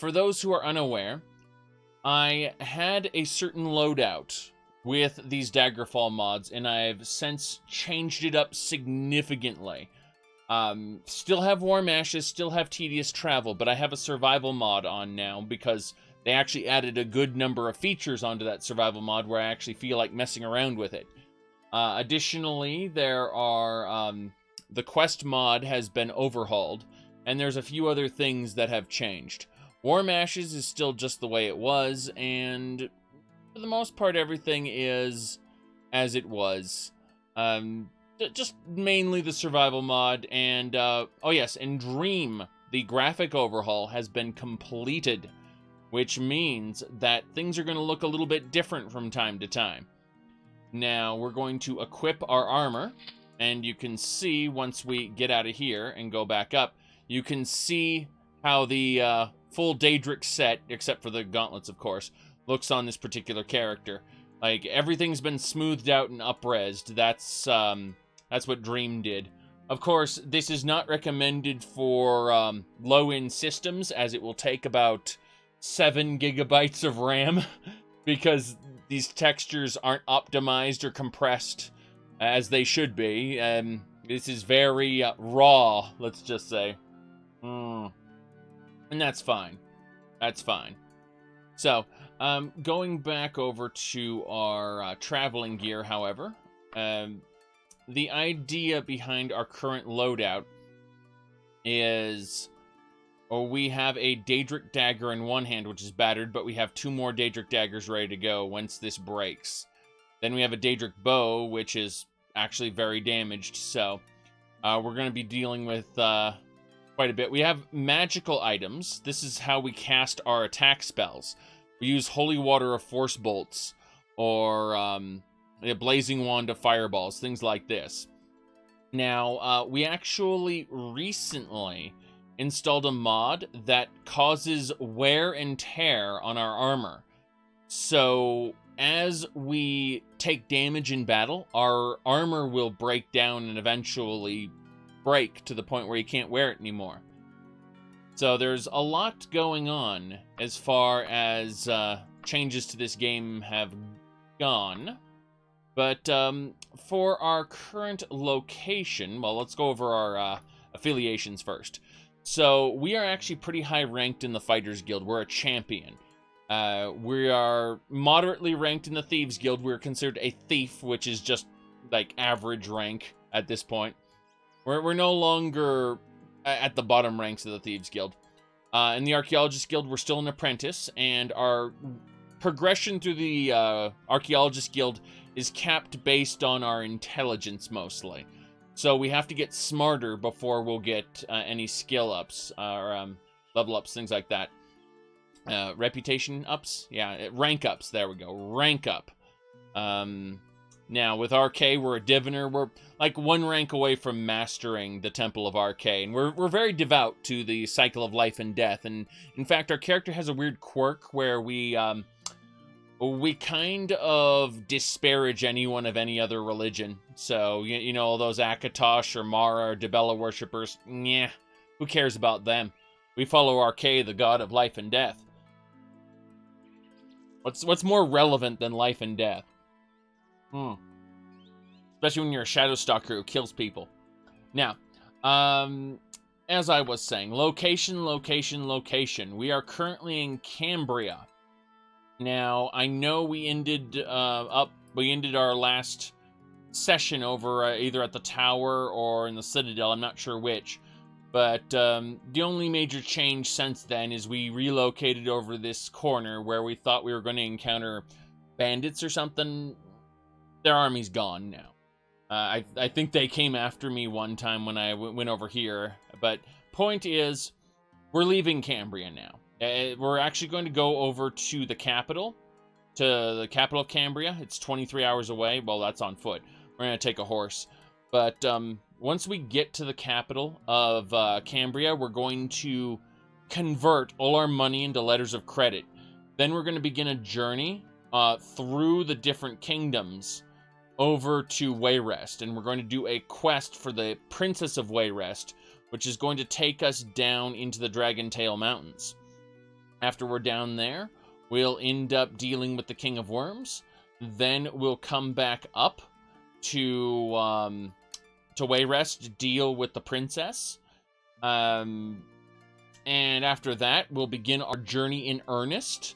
for those who are unaware, I had a certain loadout with these Daggerfall mods, and I've since changed it up significantly. Still have Warm Ashes, still have Tedious Travel, but I have a survival mod on now because they actually added a good number of features onto that survival mod where I actually feel like messing around with it. Additionally, there are, the quest mod has been overhauled, and there's a few other things that have changed. Warm Ashes is still just the way it was, and for the most part, everything is as it was. Just mainly the survival mod, and, oh yes, and Dream, the graphic overhaul, has been completed, which means that things are going to look a little bit different from time to time. Now, we're going to equip our armor, and you can see, once we get out of here and go back up, you can see how the full Daedric set, except for the gauntlets, of course, looks on this particular character. Like, everything's been smoothed out and up-resed. That's what Dream did. Of course, this is not recommended for low-end systems, as it will take about 7 gigabytes of RAM, because these textures aren't optimized or compressed as they should be. This is very raw, let's just say. And that's fine. That's fine. So, going back over to our traveling gear, however, the idea behind our current loadout is, we have a Daedric dagger in one hand, which is battered, but we have 2 more Daedric daggers ready to go once this breaks. Then we have a Daedric bow, which is actually very damaged, so we're going to be dealing with quite a bit. We have magical items. This is how we cast our attack spells. We use Holy Water of Force Bolts, or a Blazing Wand of Fireballs, things like this. Now, we actually recently installed a mod that causes wear and tear on our armor. So, as we take damage in battle, our armor will break down and eventually break to the point where you can't wear it anymore. So there's a lot going on as far as changes to this game have gone. But for our current location, well, let's go over our affiliations first. So we are actually pretty high ranked in the Fighters Guild. We're a champion. We are moderately ranked in the Thieves Guild. We're considered a thief, which is just like average rank at this point. We're no longer at the bottom ranks of the Thieves Guild. In the Archaeologist Guild, we're still an apprentice, and our progression through the Archaeologist Guild is capped based on our intelligence mostly. So we have to get smarter before we'll get any skill ups or level ups, things like that. Reputation ups? Yeah, rank ups. There we go. Rank up. Now, with RK, we're a diviner. We're like 1 rank away from mastering the Temple of RK. And we're very devout to the cycle of life and death. And in fact, our character has a weird quirk where we kind of disparage anyone of any other religion. So, you know, all those Akatosh or Mara or Dibella worshippers, yeah, who cares about them? We follow RK, the god of life and death. What's more relevant than life and death? Especially when you're a Shadow Stalker who kills people. Now, as I was saying, location. We are currently in Cambria. Now, I know we ended our last session over either at the tower or in the Citadel. I'm not sure which. But the only major change since then is we relocated over this corner where we thought we were going to encounter bandits or something. Their army's gone now. I think they came after me one time when I went over here. But point is, we're leaving Cambria now. We're actually going to go over to the capital of Cambria. It's 23 hours away. Well, that's on foot. We're going to take a horse. But once we get to the capital of Cambria, we're going to convert all our money into letters of credit. Then we're going to begin a journey through the different kingdoms over to Wayrest, and we're going to do a quest for the Princess of Wayrest, which is going to take us down into the Dragon Tail Mountains. After we're down there, we'll end up dealing with the King of Worms. Then we'll come back up to Wayrest to deal with the princess. And after that, we'll begin our journey in earnest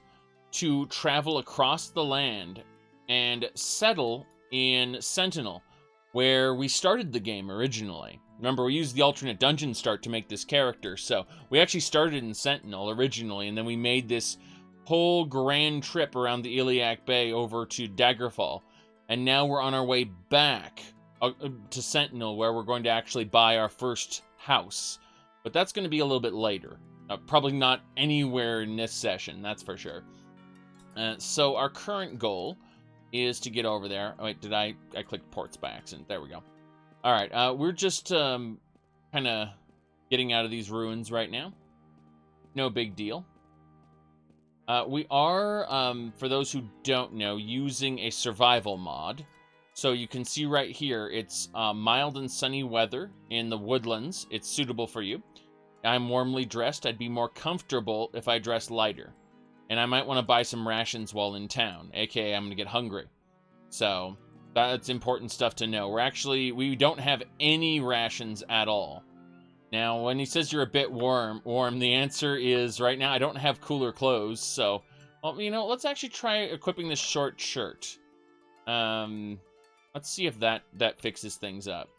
to travel across the land and settle in Sentinel, where we started the game originally. Remember, we used the alternate dungeon start to make this character, so we actually started in Sentinel originally, and then we made this whole grand trip around the Iliac Bay over to Daggerfall, and now we're on our way back to Sentinel, where we're going to actually buy our first house. But that's going to be a little bit later. Probably not anywhere in this session, that's for sure. So our current goal is to get over there. Oh, wait, I clicked ports by accident. There we go. All right, we're just kind of getting out of these ruins right now. No big deal. We are, for those who don't know, using a survival mod. So you can see right here, it's mild and sunny weather in the woodlands. It's suitable for you. I'm warmly dressed. I'd be more comfortable if I dressed lighter. And I might want to buy some rations while in town, aka I'm going to get hungry. So that's important stuff to know. We don't have any rations at all. Now, when he says you're a bit warm, the answer is right now I don't have cooler clothes. So, well, you know, let's actually try equipping this short shirt. Let's see if that fixes things up.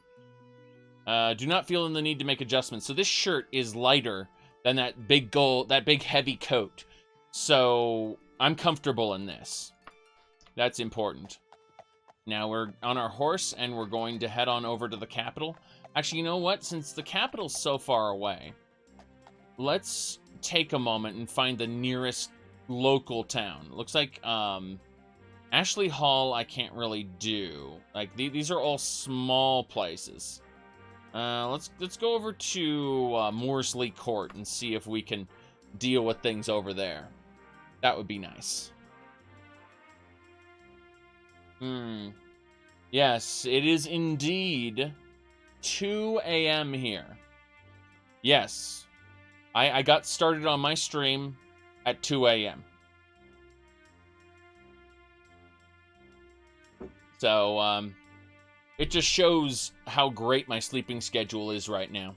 Do not feel the need to make adjustments. So this shirt is lighter than that big heavy coat. So I'm comfortable in this. That's important. Now we're on our horse and we're going to head on over to the capital. Actually, you know what? Since the capital's so far away, let's take a moment and find the nearest local town. Looks like Ashley Hall I can't really do. Like these are all small places. Let's go over to Moorsley Court and see if we can deal with things over there. That would be nice. Yes, it is indeed 2 a.m. here. Yes, I got started on my stream at 2 a.m. So, it just shows how great my sleeping schedule is right now.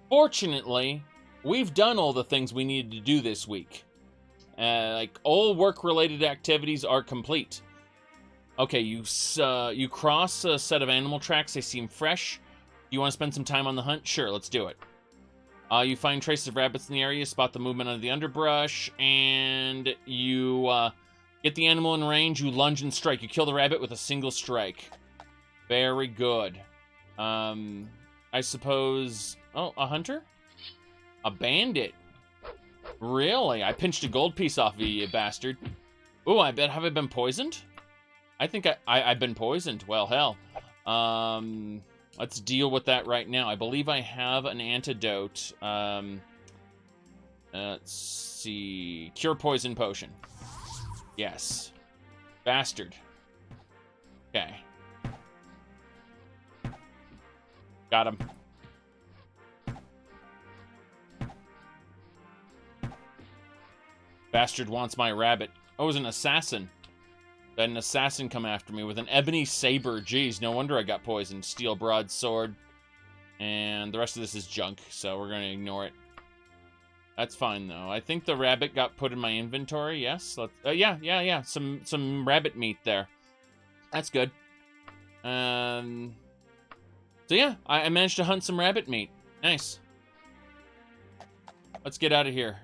Fortunately, we've done all the things we needed to do this week. Like, all work-related activities are complete. Okay, you cross a set of animal tracks. They seem fresh. You want to spend some time on the hunt? Sure, let's do it. You find traces of rabbits in the area, spot the movement under the underbrush, and you get the animal in range, you lunge and strike. You kill the rabbit with a single strike. Very good. I suppose... Oh, a hunter? A bandit? Really? I pinched a gold piece off of you bastard. Ooh, I bet, have I been poisoned? I think I've been poisoned. Well, hell. Let's deal with that right now. I believe I have an antidote. Let's see. Cure poison potion. Yes. Bastard. Okay. Got him. Bastard wants my rabbit. Oh, it was an assassin. Had an assassin come after me with an ebony saber. Jeez, no wonder I got poisoned. Steel broadsword. And the rest of this is junk, so we're going to ignore it. That's fine, though. I think the rabbit got put in my inventory. Yes? Let's, yeah. Some rabbit meat there. That's good. So, yeah. I managed to hunt some rabbit meat. Nice. Let's get out of here.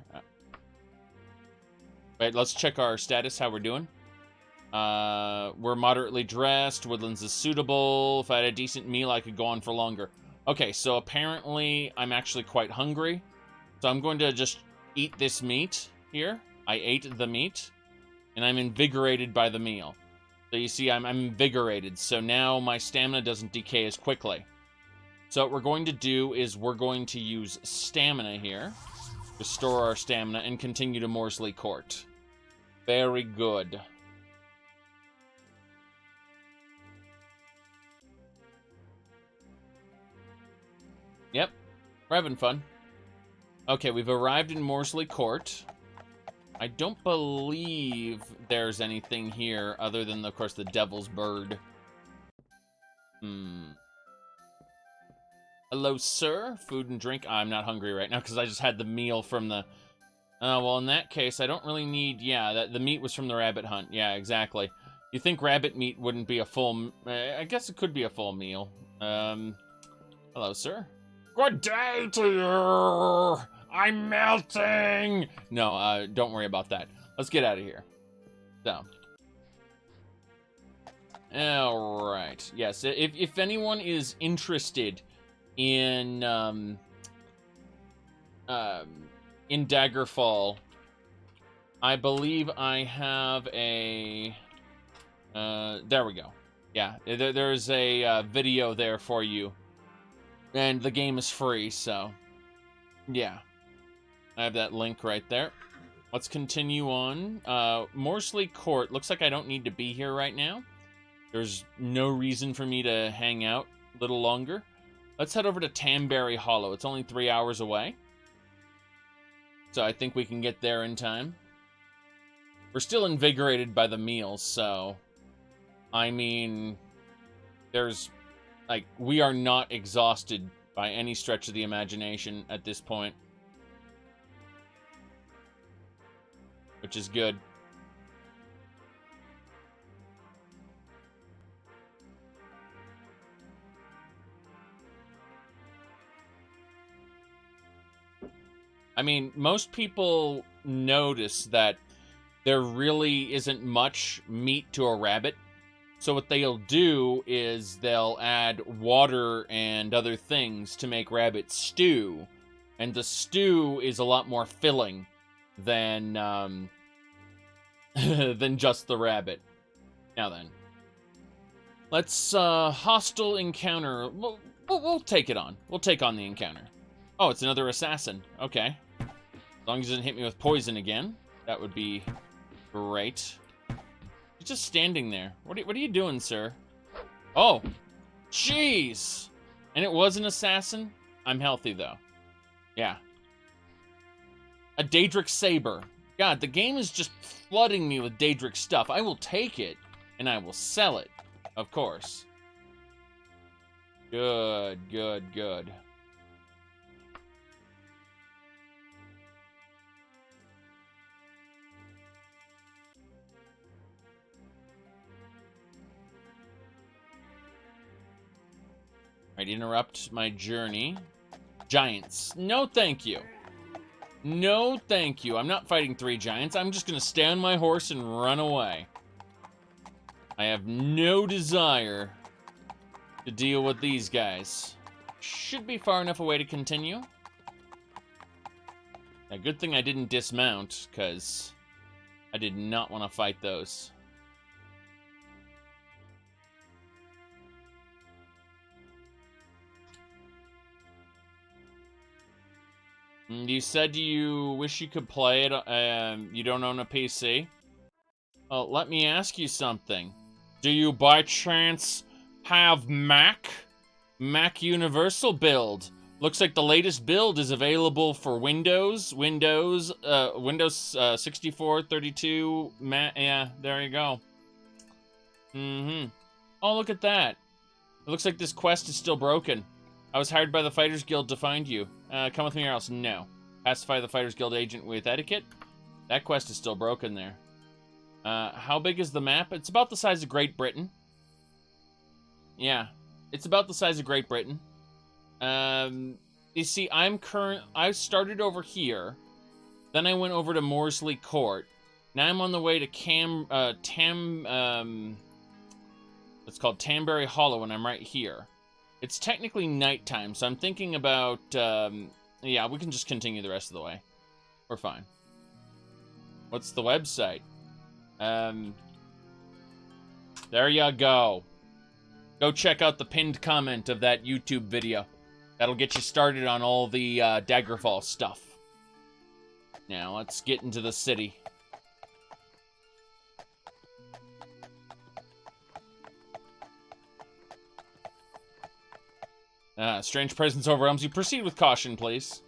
Wait, let's check our status, how we're doing. We're moderately dressed. Woodlands is suitable. If I had a decent meal, I could go on for longer. Okay, so apparently I'm actually quite hungry. So I'm going to just eat this meat here. I ate the meat, and I'm invigorated by the meal. So you see, I'm invigorated. So now my stamina doesn't decay as quickly. So what we're going to do is we're going to use stamina here. Restore our stamina and continue to Moorsley Court. Very good. Yep, we're having fun. Okay, we've arrived in Morsley Court. I don't believe there's anything here other than, of course, the Devil's Bird. Hello, sir. Food and drink. I'm not hungry right now because I just had the meal from the... well, in that case, I don't really need... Yeah, the meat was from the rabbit hunt. Yeah, exactly. You think rabbit meat wouldn't be a full... I guess it could be a full meal. Hello, sir. Good day to you! I'm melting! No, don't worry about that. Let's get out of here. So. Alright. Yes, if anyone is interested in Daggerfall, I believe I have a... there we go. Yeah, there's a video there for you. And the game is free, so... Yeah. I have that link right there. Let's continue on. Morsley Court. Looks like I don't need to be here right now. There's no reason for me to hang out a little longer. Let's head over to Tamberry Hollow. It's only 3 hours away. So I think we can get there in time. We're still invigorated by the meals, so... I mean... There's... Like, we are not exhausted by any stretch of the imagination at this point. Which is good. I mean, most people notice that there really isn't much meat to a rabbit. So what they'll do is they'll add water and other things to make rabbit stew. And the stew is a lot more filling than than just the rabbit. Now then. Let's, hostile encounter. We'll take it on. We'll take on the encounter. Oh, it's another assassin. Okay. As long as he doesn't hit me with poison again. That would be great. He's just standing there. What are you doing, sir? Oh! Jeez! And it was an assassin? I'm healthy, though. Yeah. A Daedric Saber. God, the game is just flooding me with Daedric stuff. I will take it, and I will sell it. Of course. Good, good, good. Alright, interrupt my journey. Giants. No, thank you. No, thank you. I'm not fighting 3 giants. I'm just gonna stay on my horse and run away. I have no desire to deal with these guys. Should be far enough away to continue. A good thing I didn't dismount, because I did not want to fight those. You said you wish you could play it, you don't own a PC? Well, let me ask you something. Do you by chance have Mac? Mac Universal build. Looks like the latest build is available for Windows 64, 32, yeah, there you go. Oh, look at that. It looks like this quest is still broken. I was hired by the Fighters Guild to find you. Come with me or else. No. Pacify the Fighters Guild agent with etiquette. That quest is still broken there. How big is the map? It's about the size of Great Britain. Yeah. It's about the size of Great Britain. You see, I started over here. Then I went over to Morsley Court. Now I'm on the way to it's called Tamberry Hollow, and I'm right here. It's technically nighttime, so I'm thinking about, yeah, we can just continue the rest of the way. We're fine. What's the website? There you go. Go check out the pinned comment of that YouTube video. That'll get you started on all the Daggerfall stuff. Now, let's get into the city. Strange presence overwhelms you. Proceed with caution, please.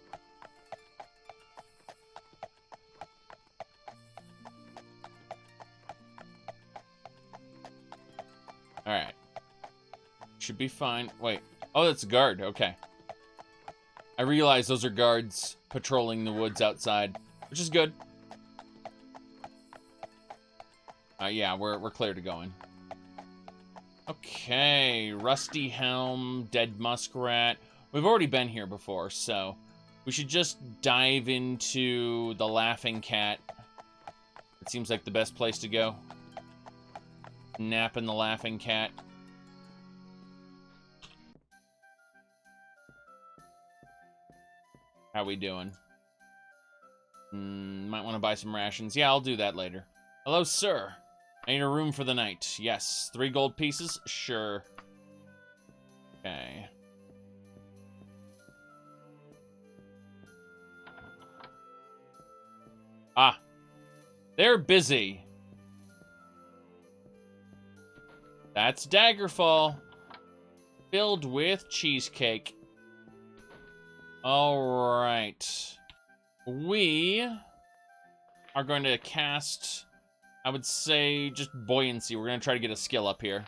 Should be fine. Wait. Oh, that's a guard. Okay. I realize those are guards patrolling the woods outside, which is good. Yeah, we're clear to go in. Okay, rusty helm, dead muskrat. We've already been here before, so we should just dive into the laughing cat. It seems like the best place to go. Nap in the laughing cat. How we doing? Might want to buy some rations. Yeah, I'll do that later. Hello, sir. I need a room for the night. Yes. 3 gold pieces? Sure. Okay. Ah. They're busy. That's Daggerfall. Filled with cheesecake. Alright. We are going to cast, I would say, just buoyancy. We're going to try to get a skill up here.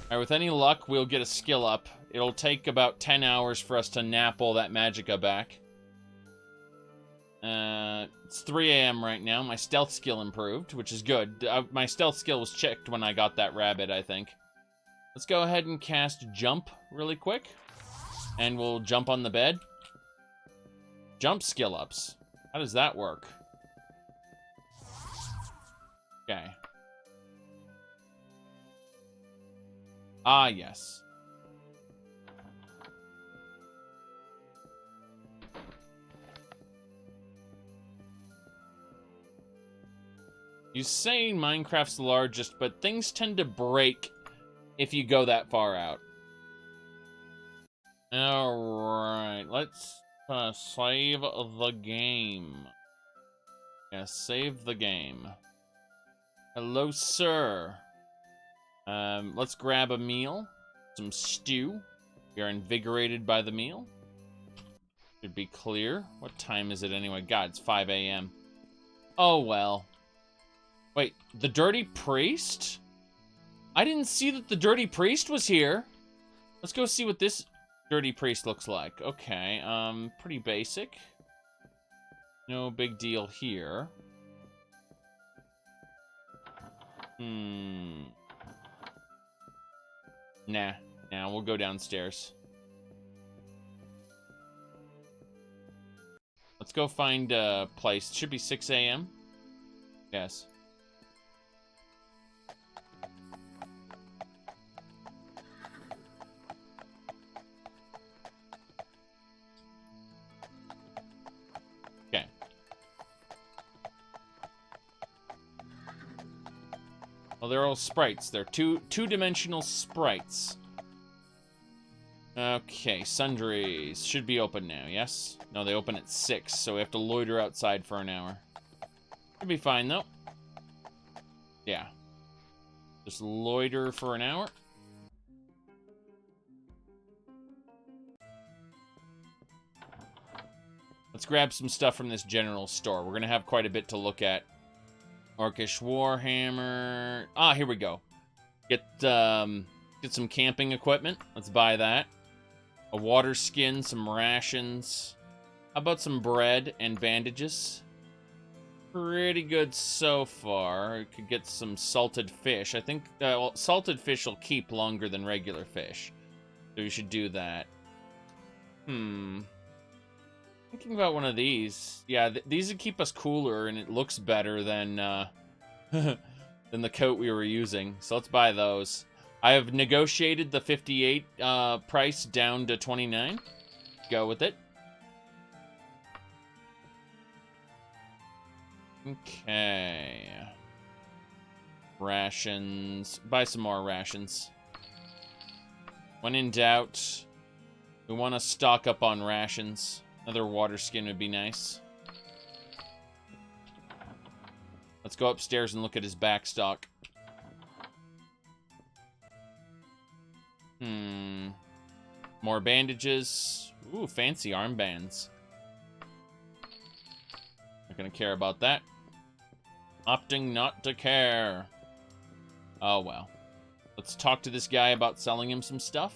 Alright, with any luck, we'll get a skill up. It'll take about 10 hours for us to nap all that magicka back. It's 3 a.m. right now. My stealth skill improved, which is good. My stealth skill was checked when I got that rabbit, I think. Let's go ahead and cast jump really quick. And we'll jump on the bed. Jump skill ups. How does that work? Okay. Ah, yes. You say Minecraft's the largest, but things tend to break if you go that far out. Alright, let's save the game. Yeah, save the game. Hello, sir. Let's grab a meal. Some stew. We are invigorated by the meal. Should be clear. What time is it anyway? God, it's 5 a.m. Oh, well. Wait, the Dirty Priest? I didn't see that the Dirty Priest was here. Let's go see what this Dirty Priest looks like. Okay, pretty basic. No big deal here. Nah, we'll go downstairs. Let's go find a place. It should be 6 a.m. Yes. Okay. Well, they're all sprites. They're two-dimensional sprites. Okay, sundries should be open now, yes? No, they open at 6, so we have to loiter outside for an hour. Should be fine, though. Yeah. Just loiter for an hour. Let's grab some stuff from this general store. We're going to have quite a bit to look at. Orcish Warhammer. Ah, here we go. Get some camping equipment. Let's buy that. A water skin, some rations. How about some bread and bandages? Pretty good so far. I could get some salted fish. I think, well, salted fish will keep longer than regular fish. So we should do that. Thinking about one of these. Yeah, these would keep us cooler, and it looks better than, than the coat we were using. So let's buy those. I have negotiated the 58 price down to 29. Go with it. Okay. Rations. Buy some more rations. When in doubt, we want to stock up on rations. Another water skin would be nice. Let's go upstairs and look at his back stock. More bandages. Ooh, fancy armbands. Not gonna care about that. Opting not to care. Oh, well. Let's talk to this guy about selling him some stuff.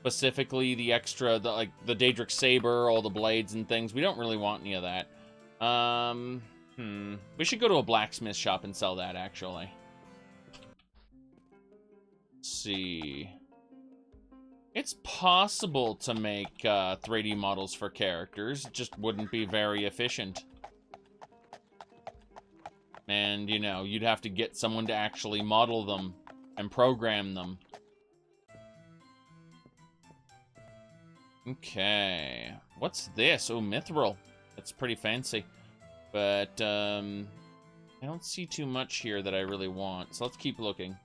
Specifically, the extra, the Daedric Saber, all the blades and things. We don't really want any of that. We should go to a blacksmith shop and sell that, actually. Let's see. It's possible to make 3D models for characters. It just wouldn't be very efficient. And, you know, you'd have to get someone to actually model them and program them. Okay. What's this? Oh, mithril. That's pretty fancy. But, I don't see too much here that I really want. So let's keep looking.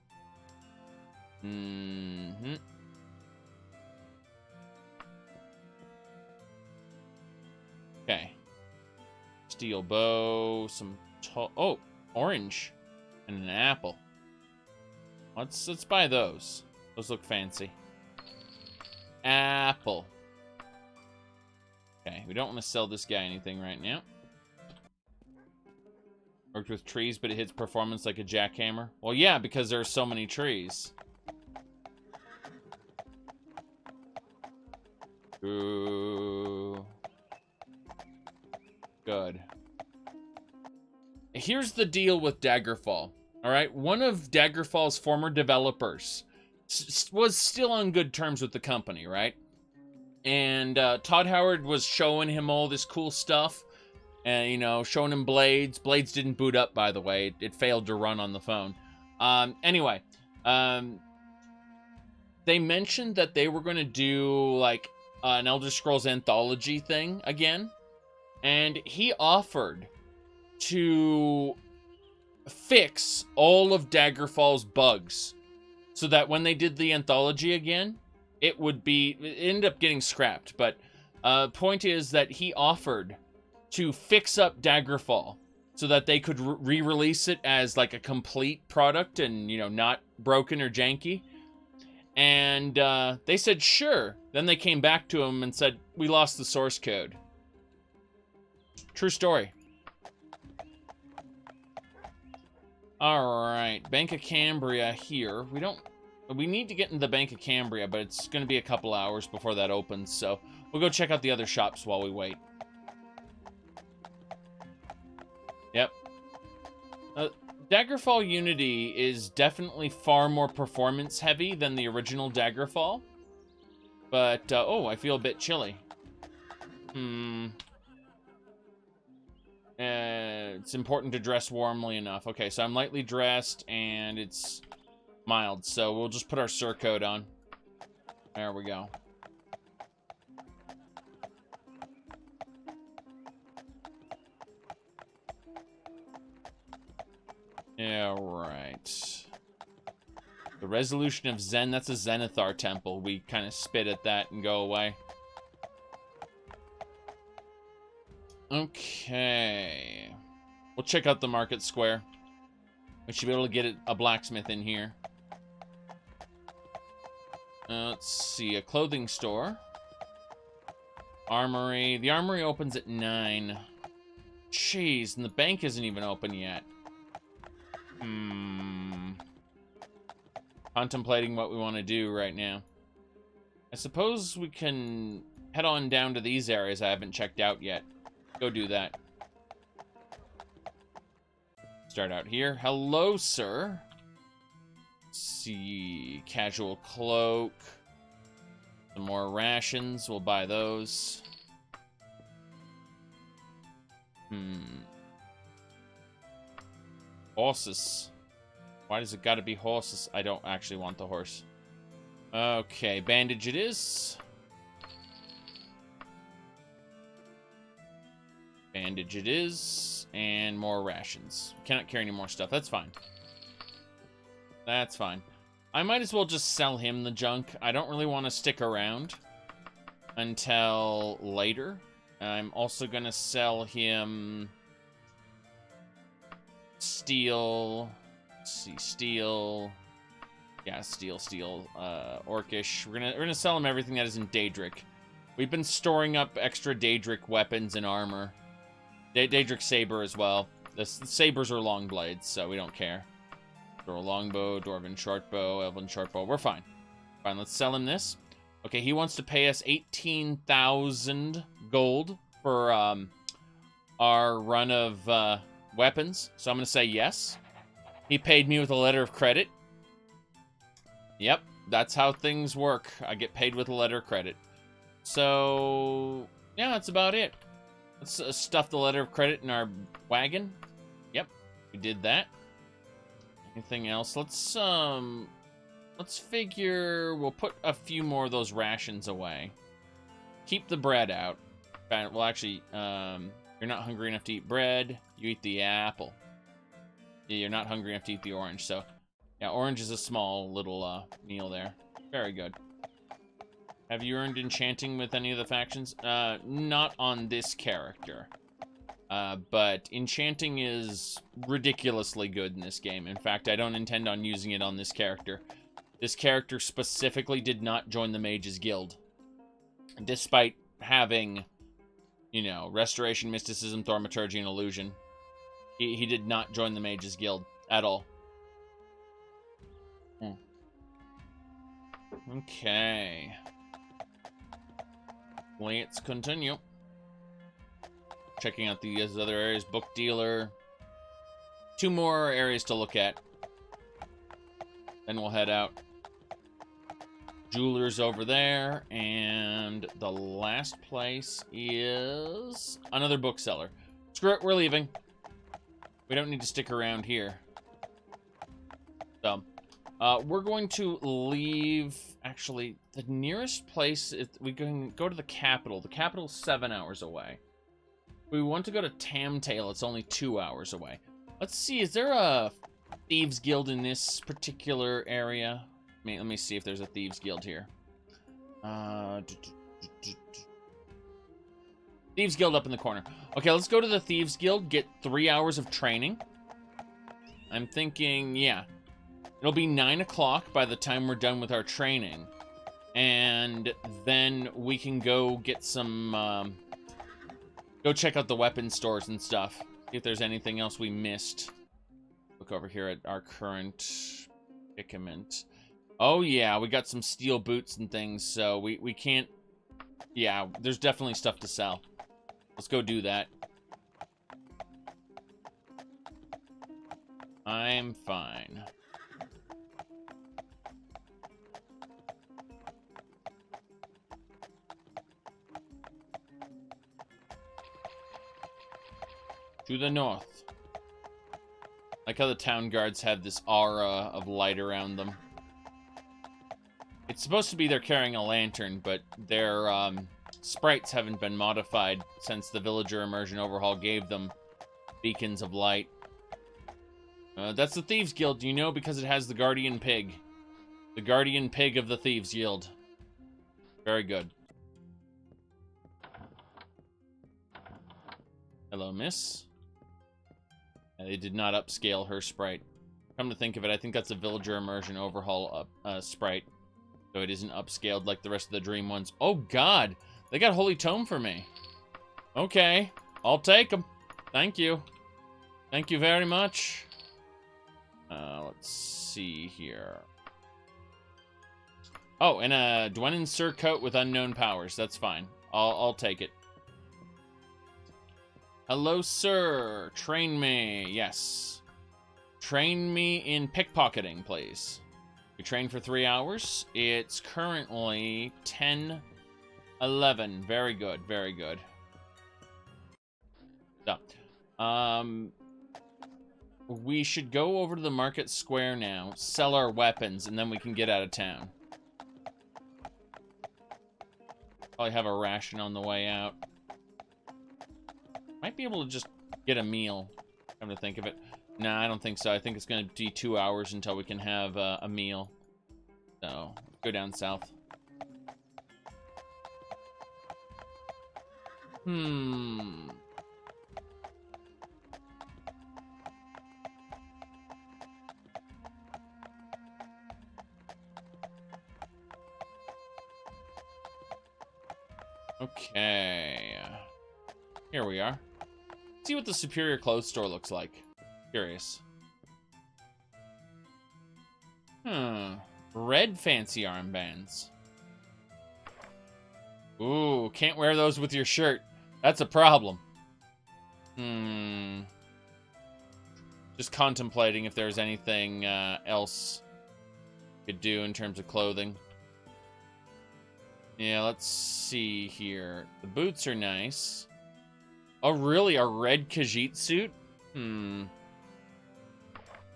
Okay. Steel bow, some oh, orange and an apple. Let's buy those. Those look fancy. Apple. Okay, we don't want to sell this guy anything right now. Worked with trees, but it hits performance like a jackhammer. Well, yeah, because there are so many trees. Ooh. Good. Here's the deal with Daggerfall. All right, one of Daggerfall's former developers was still on good terms with the company, right? And Todd Howard was showing him all this cool stuff, and, you know, showing him blades. Blades didn't boot up, by the way. It failed to run on the phone. Anyway, they mentioned that they were going to do, like, an Elder Scrolls anthology thing again, and he offered to fix all of Daggerfall's bugs so that when they did the anthology again, it ended up getting scrapped. But point is that he offered to fix up Daggerfall so that they could re-release it as like a complete product and, you know, not broken or janky. And they said sure. Then they came back to him and said, we lost the source code. True story. Alright, Bank of Cambria here. We need to get into the Bank of Cambria, but it's going to be a couple hours before that opens, so we'll go check out the other shops while we wait. Yep. Daggerfall Unity is definitely far more performance heavy than the original Daggerfall. But, oh, I feel a bit chilly. It's important to dress warmly enough. Okay, so I'm lightly dressed, and it's mild, so we'll just put our surcoat on. There we go. Yeah, right. The Resolution of Zen, that's a Zenithar temple. We kind of spit at that and go away. Okay. We'll check out the market square. We should be able to get a blacksmith in here. Let's see, a clothing store. Armory. The armory opens at 9. Jeez, and the bank isn't even open yet. Contemplating what we want to do right now. I suppose we can head on down to these areas I haven't checked out yet. Go do that. Start out here. Hello, sir. Let's see. Casual cloak. Some more rations. We'll buy those. Horses. Why does it gotta be horses? I don't actually want the horse. Okay, bandage it is. Bandage it is. And more rations. Cannot carry any more stuff. That's fine. That's fine. I might as well just sell him the junk. I don't really want to stick around until later. I'm also going to sell him steel. Let's see, steel. Yeah, steel, orcish. We're gonna sell him everything that isn't Daedric, We've been storing up extra Daedric weapons and armor. Daedric saber as well. The sabers are long blades, so we don't care. Throw a longbow, dwarven shortbow, elven shortbow. We're fine. Fine, let's sell him this. Okay, he wants to pay us 18,000 gold for our run of weapons. So I'm going to say yes. He paid me with a letter of credit. Yep, that's how things work. I get paid with a letter of credit. So, yeah, that's about it. Let's stuff the letter of credit in our wagon. Yep, we did that. Anything else? Let's figure we'll put a few more of those rations away. Keep the bread out. Well, actually, you're not hungry enough to eat bread. You eat the apple. You're not hungry enough to eat the orange. So, yeah, orange is a small little meal there. Very good. Have you earned enchanting with any of the factions? Not on this character. But enchanting is ridiculously good in this game. In fact, I don't intend on using it on this character. This character specifically did not join the Mages Guild. Despite having, you know, Restoration, Mysticism, Thaumaturgy, and Illusion. He did not join the Mages Guild at all. Okay. Let's continue. Checking out these other areas. Book dealer. 2 more areas to look at. Then we'll head out. Jeweler's over there. And the last place is another bookseller. Screw it, we're leaving. We don't need to stick around here. So, we're going to leave... Actually, the nearest place... we can go to the capital. The capital's 7 hours away. We want to go to Tamtale. It's only 2 hours away. Let's see. Is there a Thieves Guild in this particular area? Let me see if there's a Thieves Guild here. Thieves Guild up in the corner. Okay, let's go to the Thieves Guild. Get 3 hours of training. I'm thinking, yeah. It'll be 9 o'clock by the time we're done with our training. And then we can go get some... go check out the weapon stores and stuff. See if there's anything else we missed. Look over here at our current predicament. Oh, yeah, we got some steel boots and things, so we can't... Yeah, there's definitely stuff to sell. Let's go do that. I'm fine. To the north. Like how the town guards have this aura of light around them. It's supposed to be they're carrying a lantern, but their sprites haven't been modified since the villager immersion overhaul gave them beacons of light. That's the Thieves Guild, you know, because it has the Guardian Pig. The Guardian Pig of the Thieves Guild. Very good. Hello, miss. They did not upscale her sprite. Come to think of it, I think that's a villager immersion overhaul sprite. So it isn't upscaled like the rest of the dream ones. Oh, God! They got Holy Tome for me. Okay. I'll take them. Thank you. Thank you very much. Let's see here. Oh, and a Dwenin surcoat with unknown powers. That's fine. I'll take it. Hello, sir. Train me. Yes. Train me in pickpocketing, please. We train for 3 hours. It's currently 10:11. Very good. Very good. So, we should go over to the market square now, sell our weapons, and then we can get out of town. Probably have a ration on the way out. Might be able to just get a meal, come to think of it. Nah, I don't think so. I think it's going to be 2 hours until we can have a meal. So, go down south. Okay. Here we are. Let's see what the Superior Clothes Store looks like. Curious. Red fancy armbands. Ooh, can't wear those with your shirt. That's a problem. Just contemplating if there's anything else you could do in terms of clothing. Yeah, let's see here. The boots are nice. Oh, really? A red Khajiit suit? You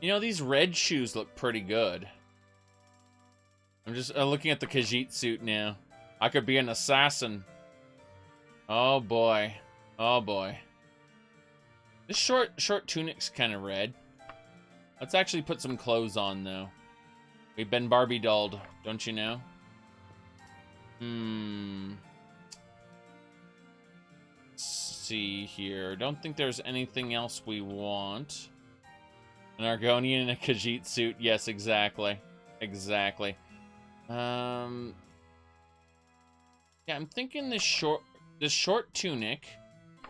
know, these red shoes look pretty good. I'm just looking at the Khajiit suit now. I could be an assassin. Oh, boy. Oh, boy. This short tunic's kind of red. Let's actually put some clothes on, though. We've been Barbie dolled, don't you know? Let's see here. Don't think there's anything else we want. An Argonian in a Khajiit suit. Yes, exactly. Exactly. Yeah, I'm thinking this short tunic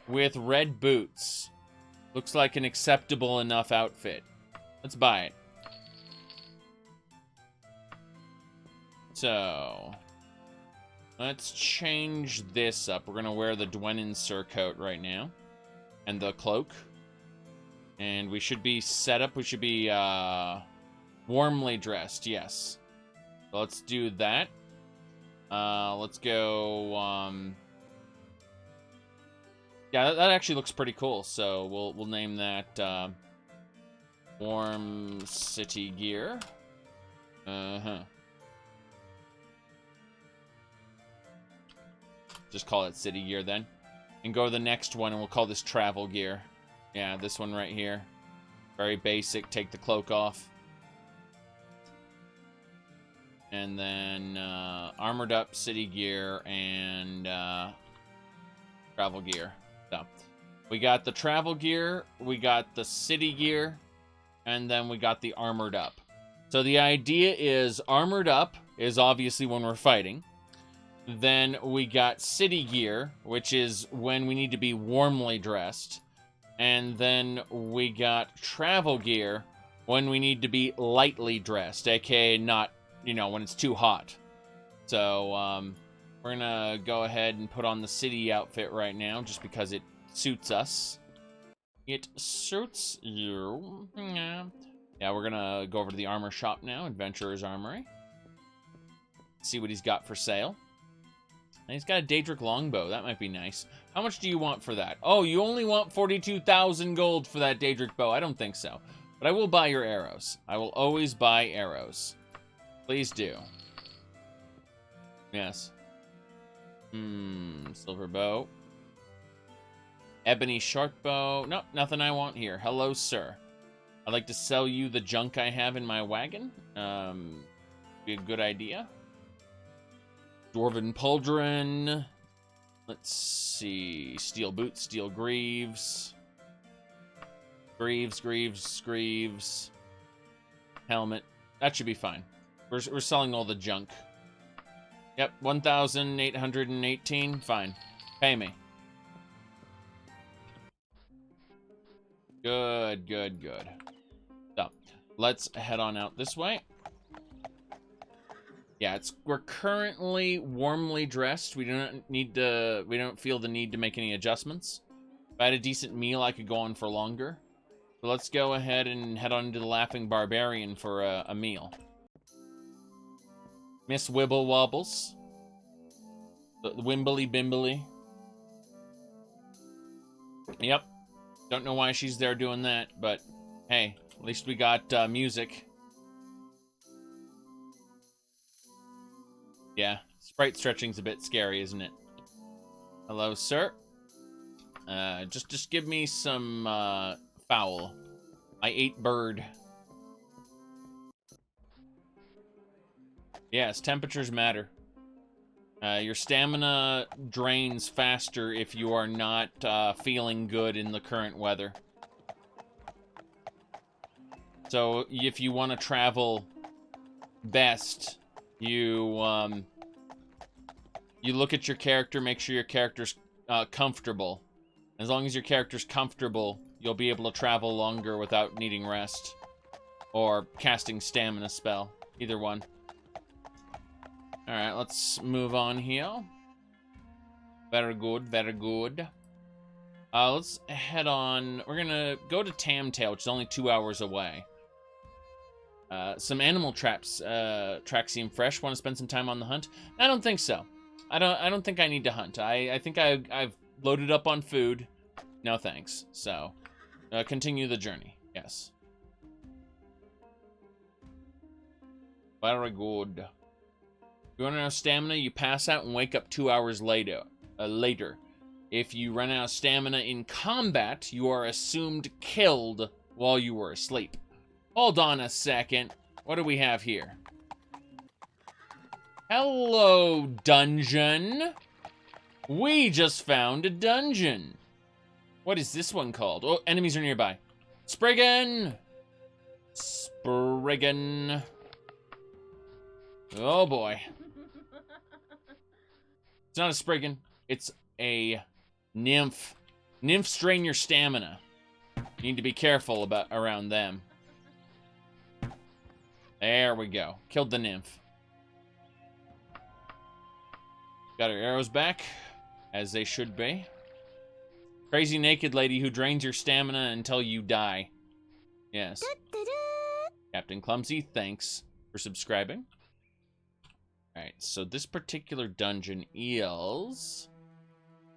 with red boots looks like an acceptable enough outfit. Let's buy it. So, let's change this up. We're going to wear the Dwenin surcoat right now. And the cloak. And we should be set up. We should be warmly dressed, yes. So let's do that. Let's go... yeah, that actually looks pretty cool. So we'll name that Warm City Gear. Just call it City Gear then. And go to the next one and we'll call this Travel Gear. Yeah, this one right here. Very basic. Take the cloak off. And then Armored Up, City Gear, and Travel Gear. So we got the Travel Gear, we got the City Gear, and then we got the Armored Up. So the idea is Armored Up is obviously when we're fighting. Then we got City Gear, which is when we need to be warmly dressed. And then we got Travel Gear when we need to be lightly dressed, aka not, you know, when it's too hot. So, we're gonna go ahead and put on the city outfit right now, just because it suits us. It suits you. Yeah, we're gonna go over to the armor shop now, Adventurer's Armory. See what he's got for sale. And he's got a Daedric longbow. That might be nice. How much do you want for that? Oh, you only want 42,000 gold for that Daedric bow. I don't think so. But I will buy your arrows. I will always buy arrows. Please do. Yes. Silver bow. Ebony short bow. Nope, nothing I want here. Hello, sir. I'd like to sell you the junk I have in my wagon. Be a good idea. Dwarven pauldron. Let's see. Steel boots, steel greaves. Greaves. Helmet. That should be fine. We're selling all the junk. Yep, 1,818. Fine. Pay me. Good. So, let's head on out this way. Yeah, we're currently warmly dressed. We don't feel the need to make any adjustments. If I had a decent meal, I could go on for longer. So let's go ahead and head on to the Laughing Barbarian for a meal. Miss Wibble Wobbles. The Wimbly Bimbly. Yep. Don't know why she's there doing that, but hey, at least we got music. Yeah, sprite stretching's a bit scary, isn't it? Hello, sir. Just give me some fowl. I ate bird. Yes, temperatures matter. Your stamina drains faster if you are not feeling good in the current weather. So if you want to travel best, you You look at your character, make sure your character's comfortable. As long as your character's comfortable, you'll be able to travel longer without needing rest. Or casting stamina spell. Either one. Alright, let's move on here. Very good, very good. Let's head on. We're gonna go to Tamtail, which is only 2 hours away. Some animal tracks seem fresh. Want to spend some time on the hunt? I don't think so. I don't think I need to hunt. I think I've loaded up on food. No thanks. So, continue the journey. Yes. Very good. If you run out of stamina, you pass out and wake up 2 hours later. If you run out of stamina in combat, you are assumed killed while you were asleep. Hold on a second. What do we have here? Hello, dungeon. We just found a dungeon. What is this one called? Oh, enemies are nearby. Spriggan! Spriggan. Oh boy. It's not a Spriggan. It's a nymph. Nymphs drain your stamina. You need to be careful around them. There we go. Killed the nymph. Got her arrows back, as they should be. Crazy naked lady who drains your stamina until you die. Yes. Captain Clumsy, thanks for subscribing. Alright, so this particular dungeon is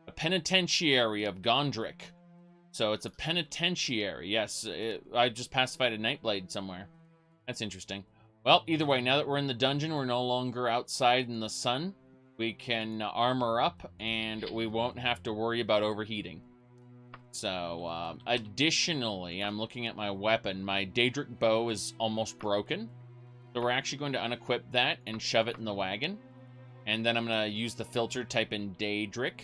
a penitentiary of Gondrick. So it's a penitentiary. Yes, I just pacified a Nightblade somewhere. That's interesting. Well, either way, now that we're in the dungeon, we're no longer outside in the sun. We can armor up, and we won't have to worry about overheating. So, additionally, I'm looking at my weapon. My Daedric bow is almost broken. So we're actually going to unequip that and shove it in the wagon. And then I'm going to use the filter, type in Daedric.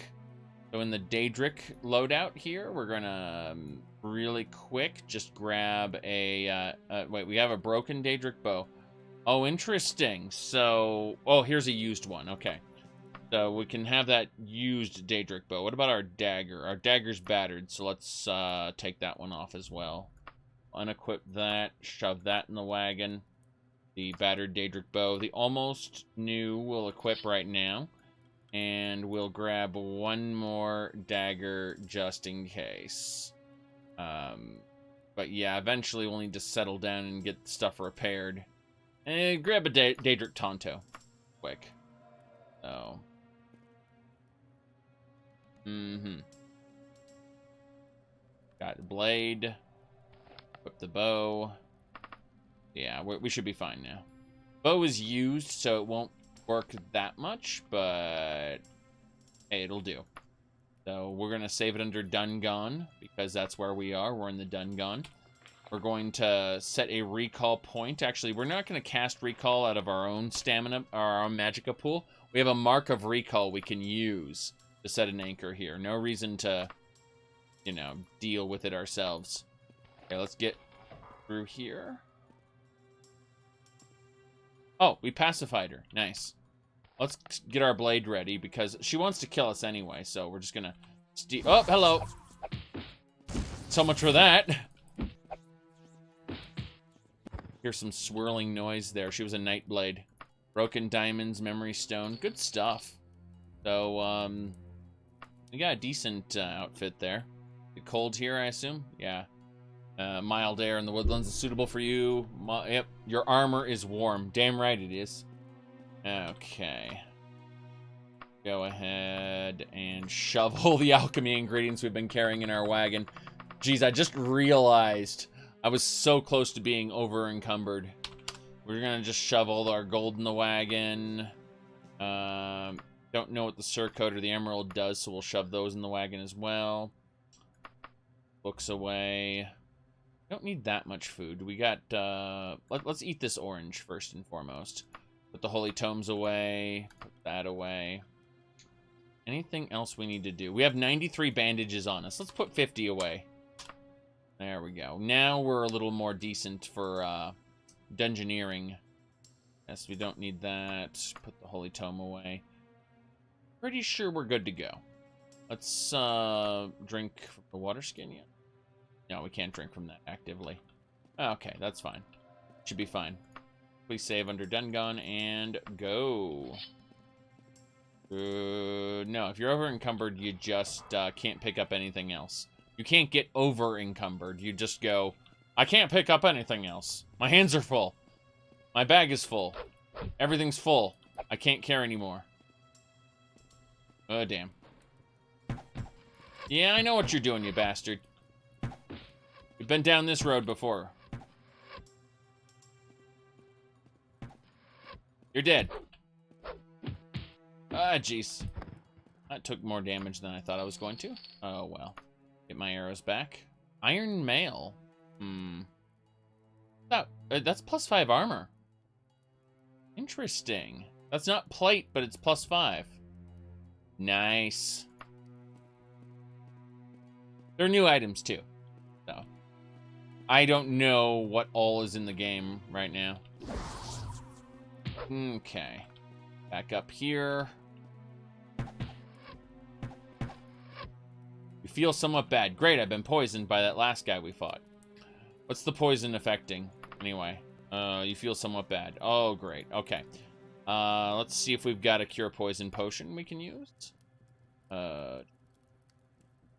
So in the Daedric loadout here, we're going to really quick just grab a... wait, we have a broken Daedric bow. Oh, interesting. So... Oh, here's a used one. Okay. So we can have that used Daedric bow. What about our dagger? Our dagger's battered, so let's take that one off as well. Unequip that, shove that in the wagon. The battered Daedric bow. The almost new we'll equip right now. And we'll grab one more dagger just in case. But yeah, eventually we'll need to settle down and get stuff repaired. And grab a Daedric Tonto. Quick. So... Got the blade. Equip the bow. Yeah, we should be fine now. Bow is used, so it won't work that much, but hey, it'll do. So we're going to save it under Dungon, because that's where we are. We're in the Dungon. We're going to set a recall point. Actually, we're not going to cast recall out of our own stamina, or our own magicka pool. We have a mark of recall we can use to set an anchor here. No reason to, you know, deal with it ourselves. Okay, let's get through here. Oh, we pacified her. Nice. Let's get our blade ready, because she wants to kill us anyway, so we're just gonna... Oh, hello! So much for that! Here's some swirling noise there. She was a Nightblade. Broken diamonds, memory stone. Good stuff. So, we got a decent outfit there. Cold here, I assume? Yeah. Mild air in the woodlands is suitable for you. Yep, your armor is warm. Damn right it is. Okay. Go ahead and shovel the alchemy ingredients we've been carrying in our wagon. Geez, I just realized I was so close to being over-encumbered. We're gonna just shovel our gold in the wagon. Don't know what the Surcoat or the Emerald does, so we'll shove those in the wagon as well. Books away. Don't need that much food. We got, let's eat this orange first and foremost. Put the Holy Tomes away. Put that away. Anything else we need to do? We have 93 bandages on us. Let's put 50 away. There we go. Now we're a little more decent for, dungeoneering. Yes, we don't need that. Put the Holy Tome away. Pretty sure we're good to go. Let's drink from the water skin yet. No, we can't drink from that actively. Okay, that's fine. Should be fine. Please save under Dungon and go. No, if you're over encumbered, you just can't pick up anything else. You can't get over encumbered. You just go, I can't pick up anything else. My hands are full. My bag is full. Everything's full. I can't carry anymore. Oh, damn. Yeah, I know what you're doing, you bastard. You've been down this road before. You're dead. Ah, jeez. That took more damage than I thought I was going to. Oh, well. Get my arrows back. Iron Mail. That's +5 armor. Interesting. That's not plate, but it's +5. Nice. They're new items, too. So, I don't know what all is in the game right now. Okay. Back up here. You feel somewhat bad. Great, I've been poisoned by that last guy we fought. What's the poison affecting? Anyway, you feel somewhat bad. Oh, great. Okay. Let's see if we've got a cure poison potion we can use.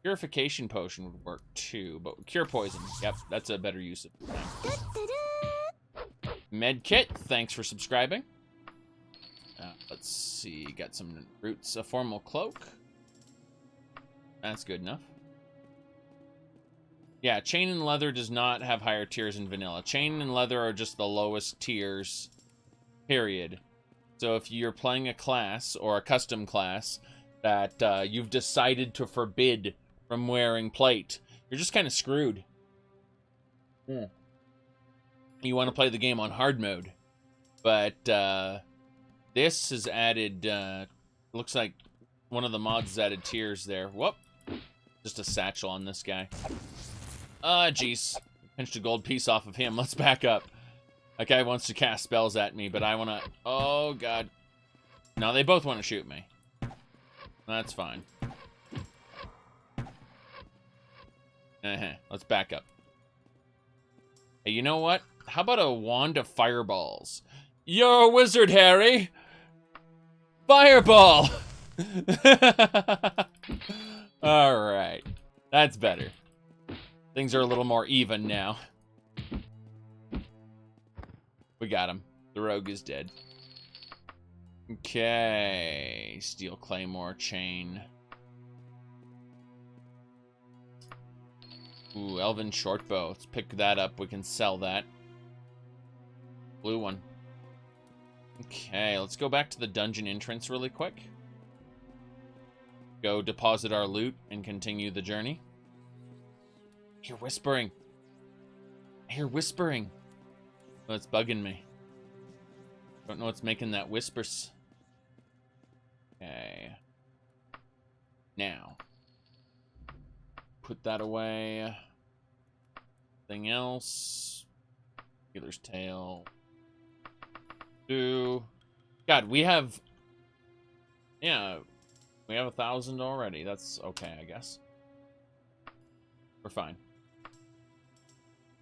Purification potion would work too, but cure poison. Yep, that's a better use of time. Med kit, thanks for subscribing. Let's see, got some roots. A formal cloak. That's good enough. Yeah, chain and leather does not have higher tiers in vanilla. Chain and leather are just the lowest tiers, period. So if you're playing a class or a custom class that you've decided to forbid from wearing plate, you're just kind of screwed. You want to play the game on hard mode. But this has added, looks like one of the mods has added tiers there. Whoop. Just a satchel on this guy. Jeez. Pinched a gold piece off of him. Let's back up. That guy wants to cast spells at me, but I want to... Oh, God. No, they both want to shoot me. That's fine. Let's back up. Hey, you know what? How about a wand of fireballs? You're a wizard, Harry! Fireball! Alright. That's better. Things are a little more even now. We got him. The rogue is dead. Okay. Steel claymore chain. Ooh, elven shortbow. Let's pick that up. We can sell that. Blue one. Okay, let's go back to the dungeon entrance really quick. Go deposit our loot and continue the journey. I hear whispering. I hear whispering. Oh, it's bugging me. Don't know what's making that whispers. Okay. Now. Put that away. Anything else? Healer's tail. God, we have... Yeah, we have 1,000 already. That's okay, I guess. We're fine.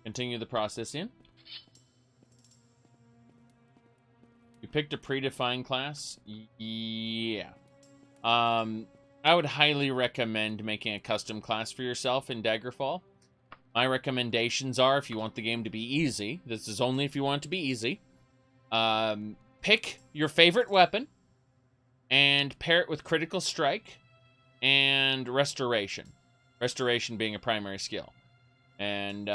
Continue the processing. You picked a predefined class? Yeah. I would highly recommend making a custom class for yourself in Daggerfall. My recommendations are, if you want the game to be easy, this is only if you want it to be easy, pick your favorite weapon and pair it with critical strike and restoration. Restoration being a primary skill. And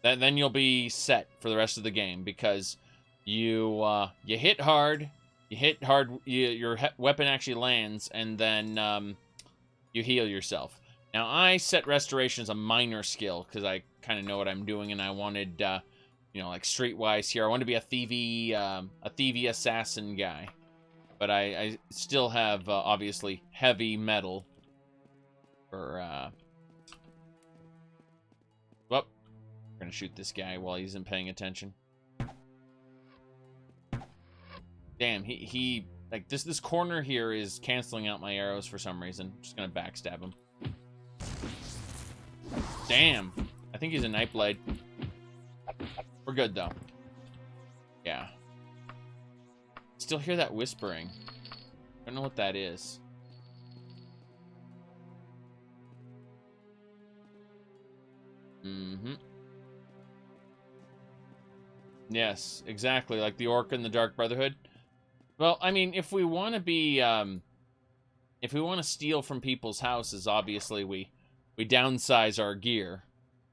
then you'll be set for the rest of the game, because you hit hard, your weapon actually lands, and then you heal yourself. Now, I set restoration as a minor skill because I kind of know what I'm doing, and I wanted, you know, like streetwise here, I want to be a thievy assassin guy. But I still have, obviously, heavy metal for, well, we're going to shoot this guy while he isn't paying attention. Damn, he Like, this corner here is canceling out my arrows for some reason. I'm just gonna backstab him. Damn. I think he's a Nightblade. We're good, though. Yeah. Still hear that whispering. I don't know what that is. Mm-hmm. Yes, exactly. Like the Orc in the Dark Brotherhood. Well, I mean, if we want to be, if we want to steal from people's houses, obviously we downsize our gear.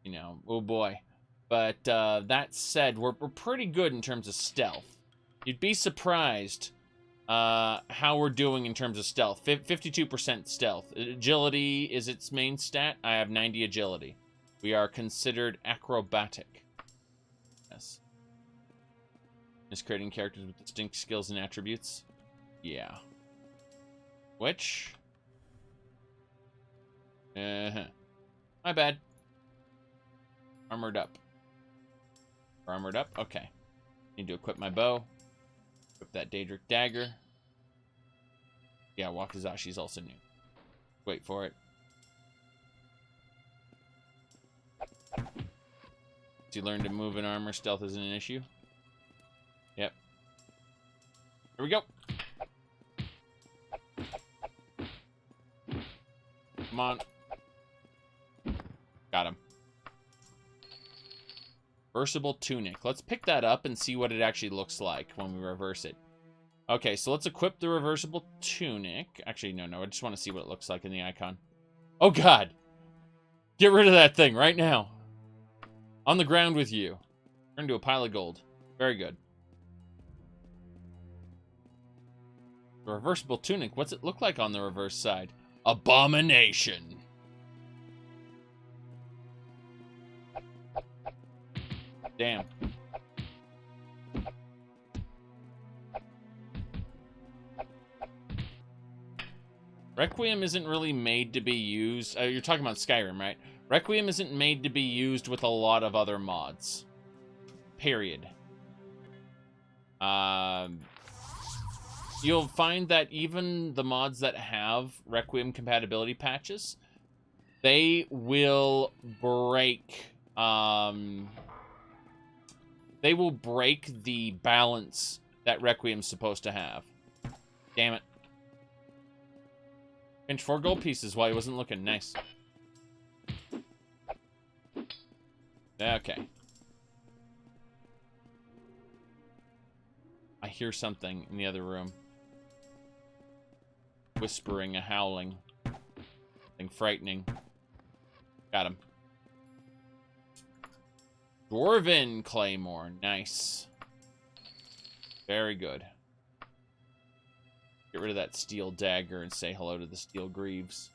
You know, oh boy. But that said, we're pretty good in terms of stealth. You'd be surprised how we're doing in terms of stealth. 52% stealth. Agility is its main stat. I have 90 agility. We are considered acrobatic. Yes. Is creating characters with distinct skills and attributes. Yeah. Which? My bad. Armored up. Armored up? Okay. Need to equip my bow. Equip that Daedric dagger. Yeah, Wakizashi's also new. Wait for it. You learn to move in armor, stealth isn't an issue. Yep. Here we go. Come on. Got him. Reversible Tunic. Let's pick that up and see what it actually looks like when we reverse it. Okay, so let's equip the Reversible Tunic. Actually, no. I just want to see what it looks like in the icon. Oh, God. Get rid of that thing right now. On the ground with you. Turn to a pile of gold. Very good. The Reversible Tunic. What's it look like on the reverse side? Abomination. Damn. Requiem isn't really made to be used. You're talking about Skyrim, right? Requiem isn't made to be used with a lot of other mods. Period. You'll find that even the mods that have Requiem compatibility patches, they will break the balance that Requiem's supposed to have. Damn it. Pinch 4 gold pieces while he wasn't looking. Nice. Okay. I hear something in the other room. Whispering, a howling. Something frightening. Got him. Dwarven Claymore. Nice. Very good. Get rid of that steel dagger and say hello to the steel greaves.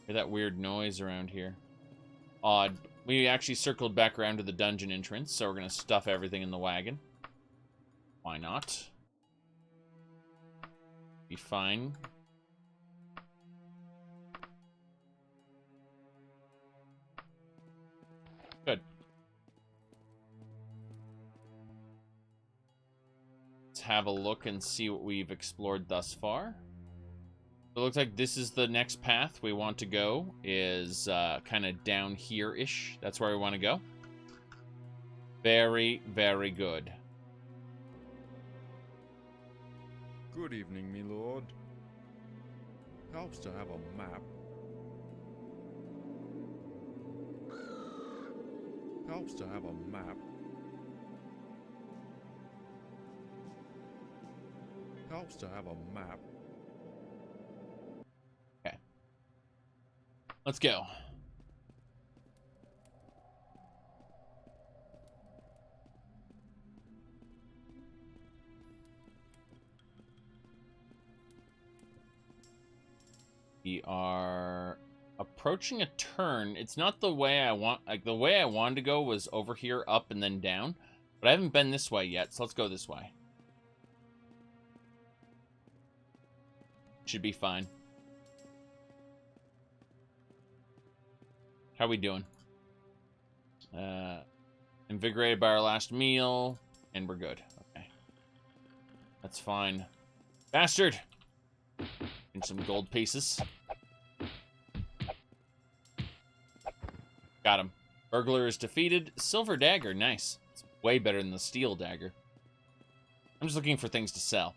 Hear that weird noise around here. Odd. We actually circled back around to the dungeon entrance, so we're going to stuff everything in the wagon. Why not? Be fine. Good. Let's have a look and see what we've explored thus far. It looks like this is the next path we want to go, is kind of down here-ish. That's where we want to go. Very, very good. Good evening, me lord. Helps to have a map. Helps to have a map. Helps to have a map. Okay. Let's go. We are approaching a turn. It's not the way I want. Like, the way I wanted to go was over here, up, and then down. But I haven't been this way yet, so let's go this way. Should be fine. How we doing? Invigorated by our last meal, and we're good. Okay. That's fine. Bastard! And some gold pieces. Got him. Burglar is defeated. Silver dagger, nice. It's way better than the steel dagger. I'm just looking for things to sell.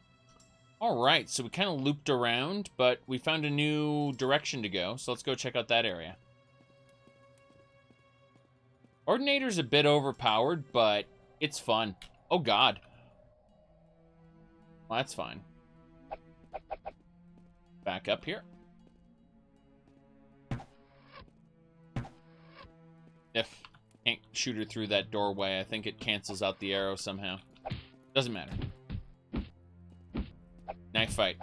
Alright, so we kind of looped around, but we found a new direction to go, so let's go check out that area. Ordinator's a bit overpowered, but it's fun. Oh god. Well, that's fine. Back up here. Can't shoot her through that doorway. I think it cancels out the arrow somehow. Doesn't matter. Knife fight.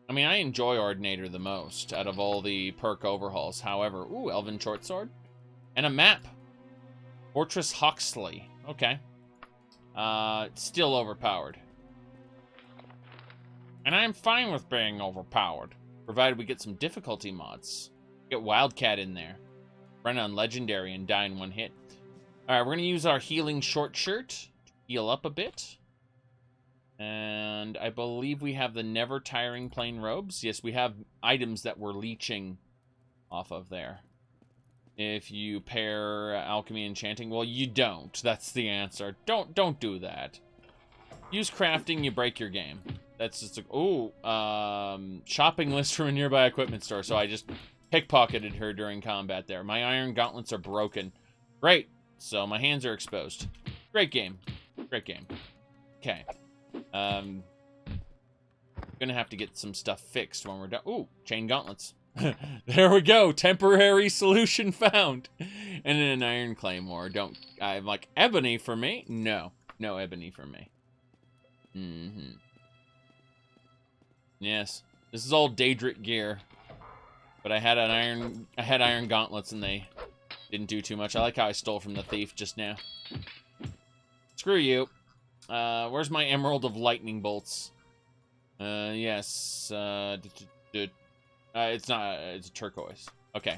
I mean, I enjoy Ordinator the most out of all the perk overhauls. However, ooh, Elven Shortsword. And a map. Fortress Hoxley. Okay. Still overpowered. And I'm fine with being overpowered, provided we get some difficulty mods. Get Wildcat in there. Run on Legendary and die in one hit. Alright, we're going to use our healing short shirt to heal up a bit. And I believe we have the Never Tiring Plain Robes. Yes, we have items that we're leeching off of there. If you pair Alchemy Enchanting, well, you don't. That's the answer. Don't do that. Use crafting, you break your game. That's just like, ooh, shopping list from a nearby equipment store. So I just pickpocketed her during combat there. My iron gauntlets are broken. Great. So my hands are exposed. Great game. Great game. Okay. Gonna have to get some stuff fixed when we're done. Ooh, chain gauntlets. There we go. Temporary solution found. And an iron claymore. I'm like, ebony for me? No. No ebony for me. Yes. This is all Daedric gear. But I had iron gauntlets and they didn't do too much. I like how I stole from the thief just now. Screw you. Where's my Emerald of Lightning Bolts? Yes. It's not. It's a turquoise. Okay.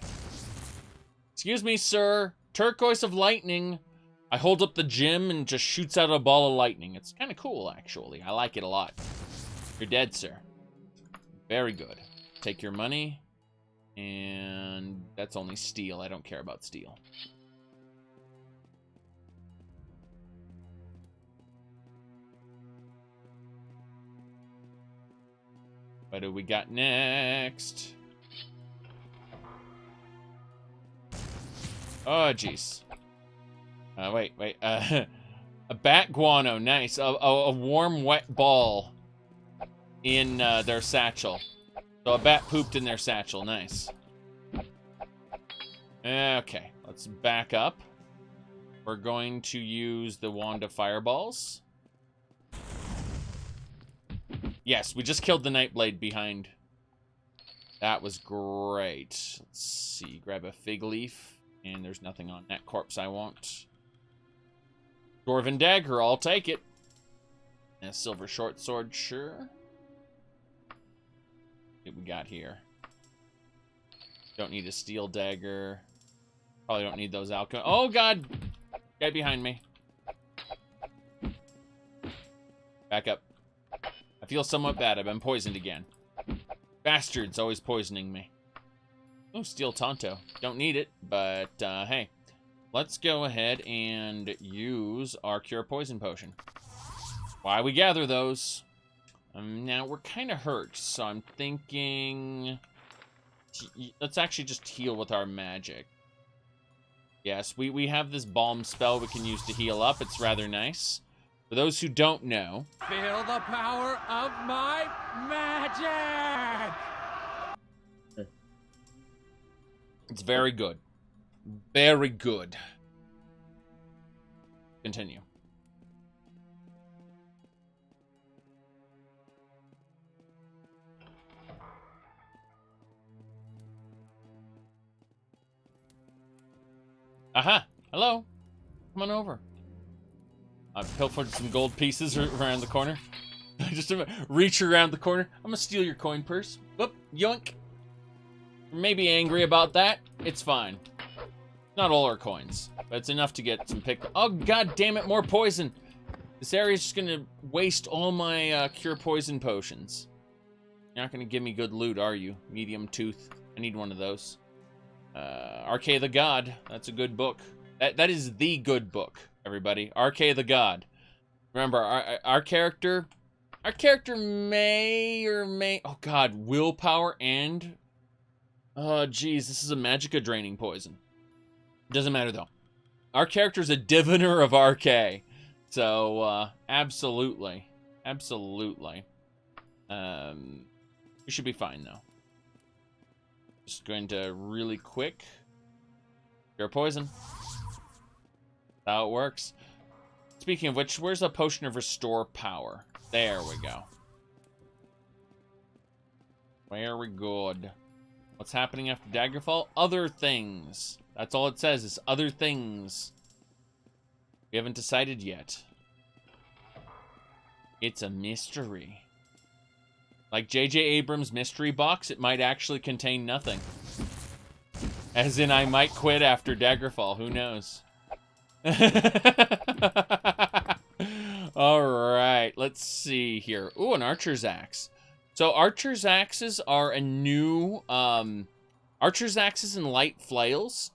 Excuse me, sir. Turquoise of lightning. I hold up the gem and just shoots out a ball of lightning. It's kind of cool, actually. I like it a lot. You're dead, sir. Very good. Take your money. And that's only steel. I don't care about steel. What do we got next? Oh, jeez. Wait. A bat guano, nice. A warm, wet ball in their satchel. So a bat pooped in their satchel, nice. Okay, let's back up. We're going to use the Wand of Fireballs. Yes, we just killed the Nightblade behind. That was great. Let's see, grab a fig leaf. And there's nothing on that corpse I want. Dwarven dagger, I'll take it. And a silver short sword, sure. What we got here? Don't need a steel dagger. Probably don't need those alchemy. Oh god! Guy behind me. Back up. I feel somewhat bad. I've been poisoned again. Bastards always poisoning me. Oh, steel Tonto. Don't need it, but hey. Let's go ahead and use our Cure Poison Potion. Why we gather those. Now, we're kind of hurt, so I'm thinking... Let's actually just heal with our magic. Yes, we have this Balm spell we can use to heal up. It's rather nice. For those who don't know... Feel the power of my magic! It's very good. Very good. Continue. Aha! Hello. Come on over. I've pilfered some gold pieces around the corner. Just reach around the corner. I'm gonna steal your coin purse. Whoop! Yoink! maybe angry about that. It's fine. Not all our coins, but it's enough to get some pick. Oh, god damn it, more poison. This area's just gonna waste all my cure poison potions. You're not gonna give me good loot, are you? Medium tooth. I need one of those. Arche the God. That's a good book. That is the good book, everybody. Arche the God. Remember, our character may or may... Oh, God. Willpower and... Oh, geez. This is a magicka draining poison. Doesn't matter, though. Our character's a diviner of Arche. So, absolutely. Absolutely. We should be fine, though. Just going to really quick. Cure poison. That's how it works. Speaking of which, where's a potion of restore power? There we go. Very good. What's happening after Daggerfall? Other things. That's all it says is other things. We haven't decided yet. It's a mystery. Like J.J. Abrams' mystery box, it might actually contain nothing. As in, I might quit after Daggerfall. Who knows? Alright, let's see here. Ooh, an archer's axe. So archer's axes are a new... archer's axes and light flails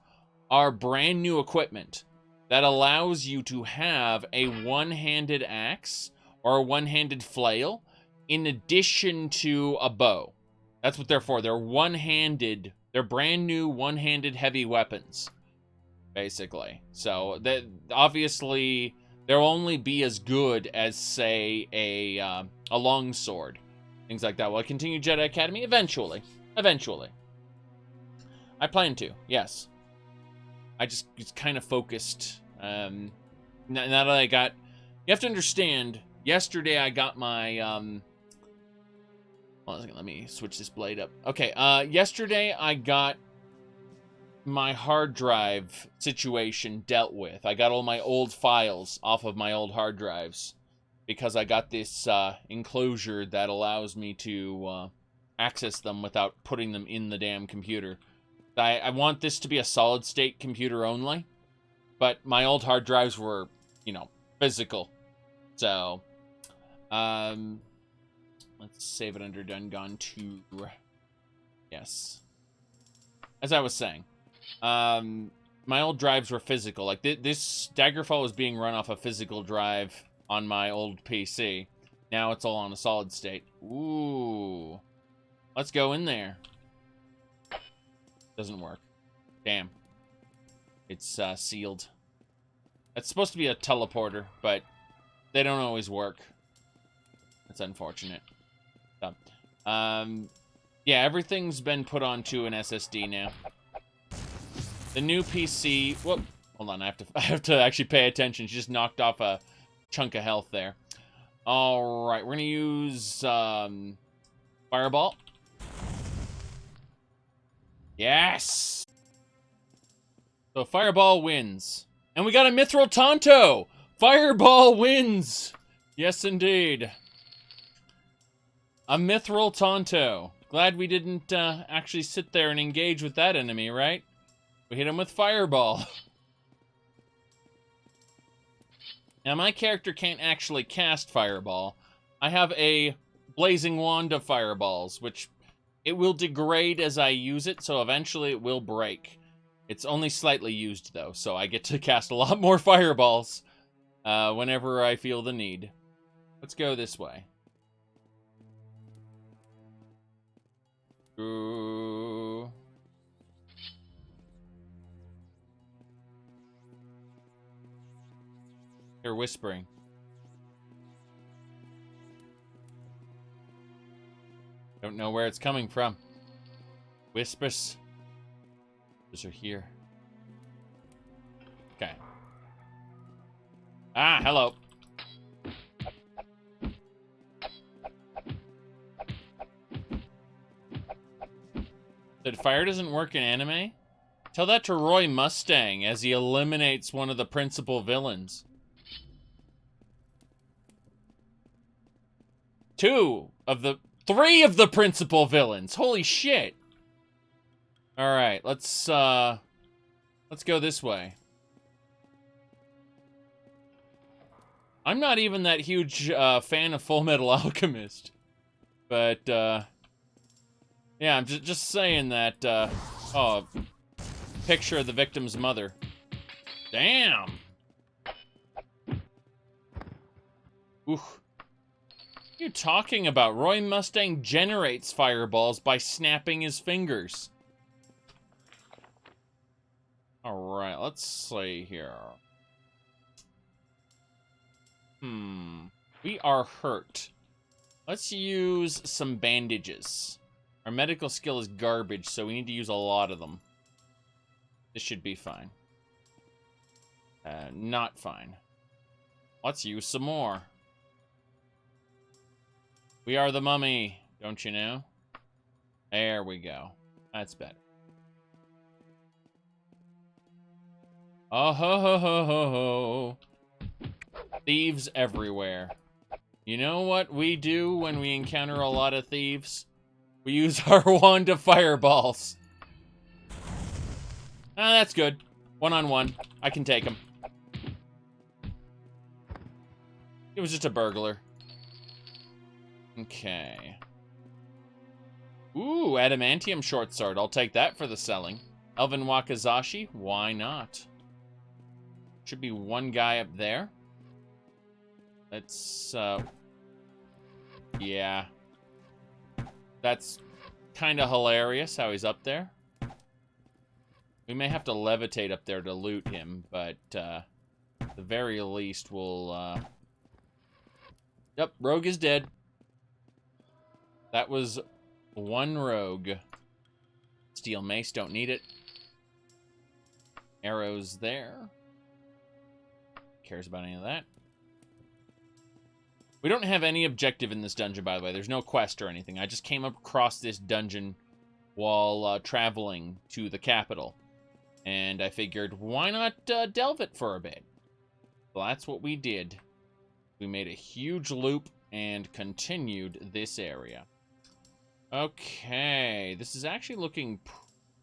are brand new equipment that allows you to have a one-handed axe or a one-handed flail in addition to a bow. That's what they're for. They're one-handed. They're brand new one-handed heavy weapons, basically. So that obviously they'll only be as good as, say, a longsword, things like that. Will I continue Jedi Academy? Eventually. Eventually. I plan to, yes. I just kind of focused. Now that I got... You have to understand, yesterday I got my... Hold on a second, let me switch this blade up. Okay, yesterday I got my hard drive situation dealt with. I got all my old files off of my old hard drives because I got this enclosure that allows me to access them without putting them in the damn computer. I want this to be a solid state computer only, but my old hard drives were, you know, physical. So, let's save it under Done Gone 2. Yes. As I was saying, my old drives were physical. Like, this Daggerfall was being run off a physical drive on my old PC. Now it's all on a solid state. Ooh. Let's go in there. Doesn't work. Damn. It's sealed. It's supposed to be a teleporter, but they don't always work. That's unfortunate. So, yeah, everything's been put onto an SSD now. The new PC... Whoop. Hold on, I have to actually pay attention. She just knocked off a chunk of health there. Alright, we're gonna use Fireball. Yes! So Fireball wins. And we got a Mithril Tonto! Fireball wins! Yes, indeed. A Mithril Tonto. Glad we didn't actually sit there and engage with that enemy, right? We hit him with Fireball. Now, my character can't actually cast Fireball. I have a Blazing Wand of Fireballs, which it will degrade as I use it, so eventually it will break. It's only slightly used, though, so I get to cast a lot more Fireballs whenever I feel the need. Let's go this way. Ooh. They're whispering. Don't know where it's coming from. Whispers. Whispers are here. Okay. Ah, hello. Said fire doesn't work in anime? Tell that to Roy Mustang as he eliminates one of the principal villains. 3 of the principal villains. Holy shit. All right, let's go this way. I'm not even that huge fan of Full Metal Alchemist, but yeah, I'm just saying that. Oh, picture of the victim's mother. Damn. Ooh. What are you talking about? Roy Mustang generates fireballs by snapping his fingers. Alright, let's see here. We are hurt. Let's use some bandages. Our medical skill is garbage, so we need to use a lot of them. This should be fine. Not fine. Let's use some more. We are the mummy, don't you know? There we go. That's better. Oh ho ho ho ho ho. Thieves everywhere. You know what we do when we encounter a lot of thieves? We use our wand of fireballs. Ah, that's good. 1-on-1. I can take him. It was just a burglar. Okay. Ooh, adamantium short sword. I'll take that for the selling. Elven Wakizashi? Why not? Should be one guy up there. Let's, yeah. That's kind of hilarious how he's up there. We may have to levitate up there to loot him, but, at the very least, we'll, Yep, rogue is dead. That was one rogue. Steel mace, don't need it. Arrows there. Cares about any of that. We don't have any objective in this dungeon, by the way. There's no quest or anything. I just came across this dungeon while traveling to the capital. And I figured, why not delve it for a bit? Well, that's what we did. We made a huge loop and continued this area. Okay, this is actually looking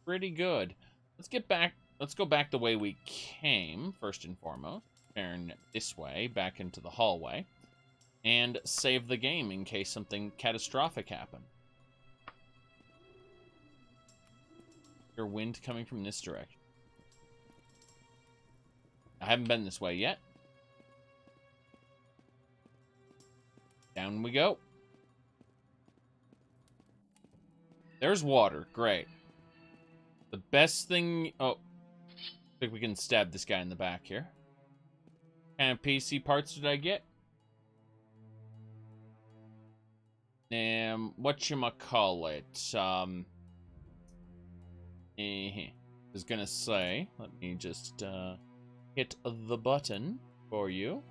pretty good. Let's get back. Let's go back the way we came, first and foremost. Turn this way, back into the hallway. And save the game in case something catastrophic happened. Your wind coming from this direction. I haven't been this way yet. Down we go. There's water. Great. The best thing... Oh. I think we can stab this guy in the back here. What kind of PC parts did I get? Whatchamacallit? I was gonna say, let me just hit the button for you.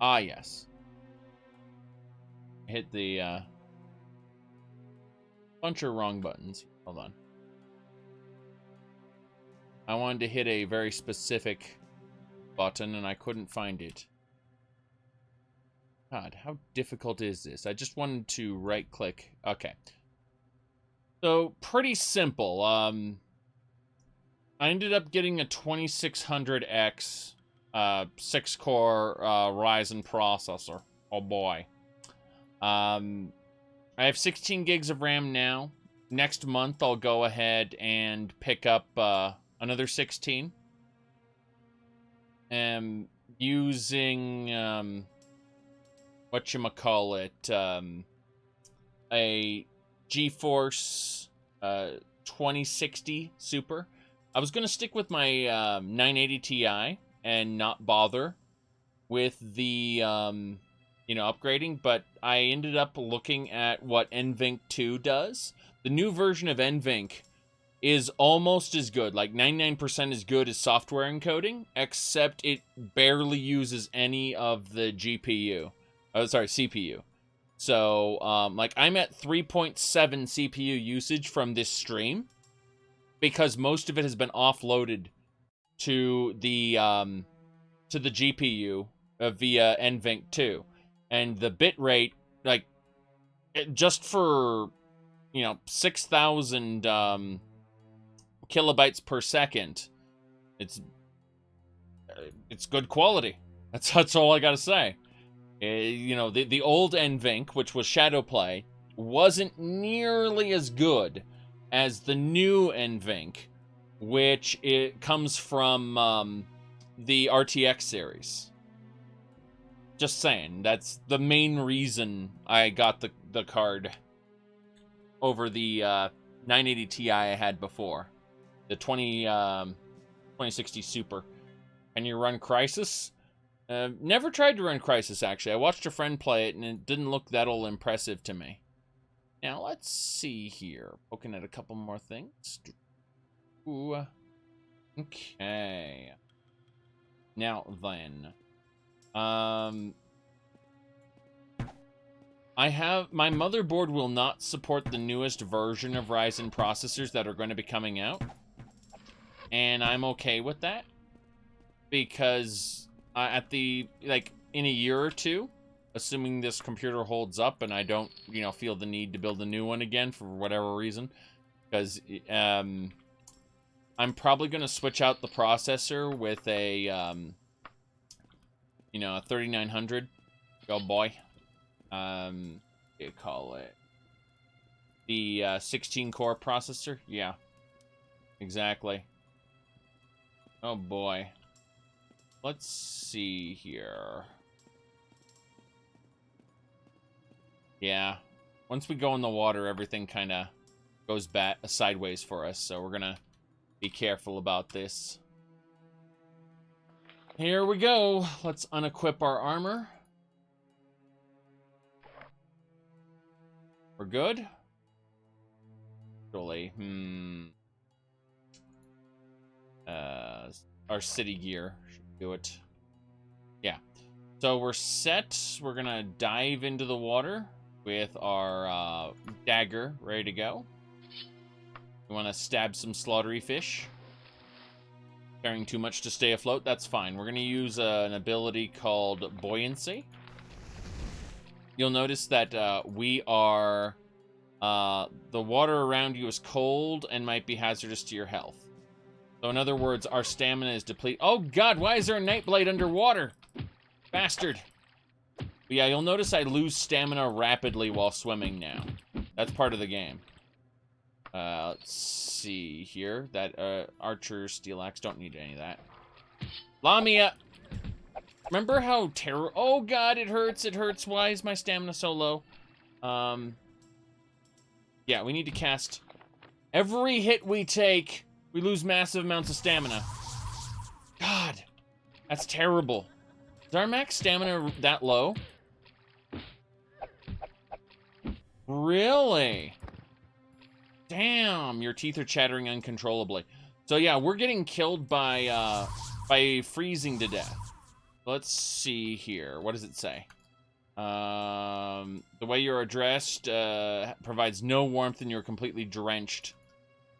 Ah, yes. Hit the bunch of wrong buttons. Hold on. I wanted to hit a very specific button and I couldn't find it. God, how difficult is this? I just wanted to right click. Okay. So, pretty simple. I ended up getting a 2600X 6-core Ryzen processor. Oh boy. I have 16 gigs of RAM now. Next month, I'll go ahead and pick up another 16. Using whatchamacallit, a GeForce 2060 Super. I was going to stick with my 980 Ti and not bother with the, upgrading, but I ended up looking at what NVENC 2 does. The new version of NVENC is almost as good, like 99% as good as software encoding, except it barely uses any of the CPU. So, I'm at 3.7 CPU usage from this stream, because most of it has been offloaded to the GPU via NVENC 2. And the bit rate, like, just for, 6,000 kilobytes per second, it's good quality. That's all I gotta say. The old NVENC, which was Shadowplay, wasn't nearly as good as the new NVENC, which it comes from the RTX series. Just saying, that's the main reason I got the card over the 980 Ti I had before. The 2060 Super. Can you run Crysis? Never tried to run Crysis, actually. I watched a friend play it, and it didn't look that all impressive to me. Now, let's see here. Poking at a couple more things. Ooh. Okay. Now, then. My motherboard will not support the newest version of Ryzen processors that are going to be coming out. And I'm okay with that. Because in a year or two, assuming this computer holds up and I don't, feel the need to build a new one again for whatever reason, because I'm probably going to switch out the processor with a, a 3900. Oh boy. You call it the 16-core processor. Yeah, exactly. Oh boy. Let's see here. Yeah. Once we go in the water, everything kind of goes sideways for us, so we're going to be careful about this. Here we go. Let's unequip our armor. We're good? Actually, our city gear should do it. Yeah. So we're set. We're gonna dive into the water with our dagger ready to go. We want to stab some slaughtery fish. Carrying too much to stay afloat, that's fine. We're gonna use an ability called Buoyancy. You'll notice that we are... the water around you is cold and might be hazardous to your health. So in other words, our stamina is depleted. Oh god, why is there a Nightblade underwater? Bastard. But yeah, you'll notice I lose stamina rapidly while swimming now. That's part of the game. Let's see here. That Archer Steel Axe, don't need any of that. Lamia! Remember how terror... Oh god, it hurts, it hurts. Why is my stamina so low? Yeah, we need to cast... Every hit we take, we lose massive amounts of stamina. God, that's terrible. Is our max stamina that low? Really? Damn, your teeth are chattering uncontrollably. So yeah, we're getting killed by freezing to death. Let's see here. What does it say? The way you're addressed provides no warmth and you're completely drenched.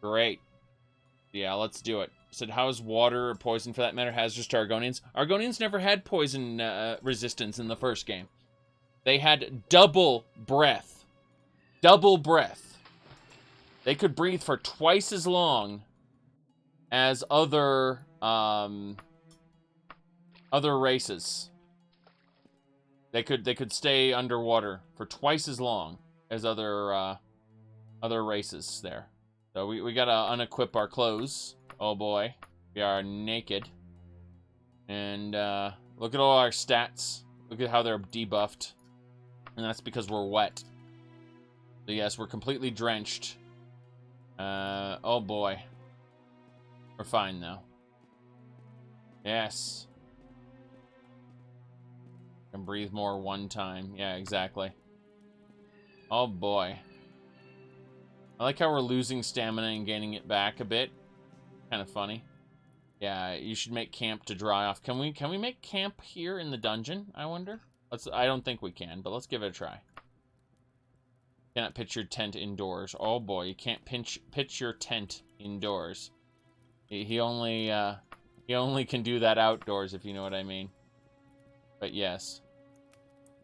Great. Yeah, let's do it. Said, how is water or poison, for that matter, hazardous to Argonians? Argonians never had poison resistance in the first game. They had double breath. Double breath. They could breathe for twice as long as other races. They could stay underwater for twice as long as other races there. So we gotta unequip our clothes. Oh boy, we are naked. And look at all our stats. Look at how they're debuffed. And that's because we're wet. So yes, we're completely drenched. Oh boy. We're fine though. Yes. Can breathe more one time. Yeah, exactly. Oh boy. I like how we're losing stamina and gaining it back a bit. Kind of funny. Yeah, you should make camp to dry off. Can we make camp here in the dungeon, I wonder? I don't think we can, but let's give it a try. Cannot pitch your tent indoors. Oh boy, you can't pitch your tent indoors. He only can do that outdoors, if you know what I mean. But yes.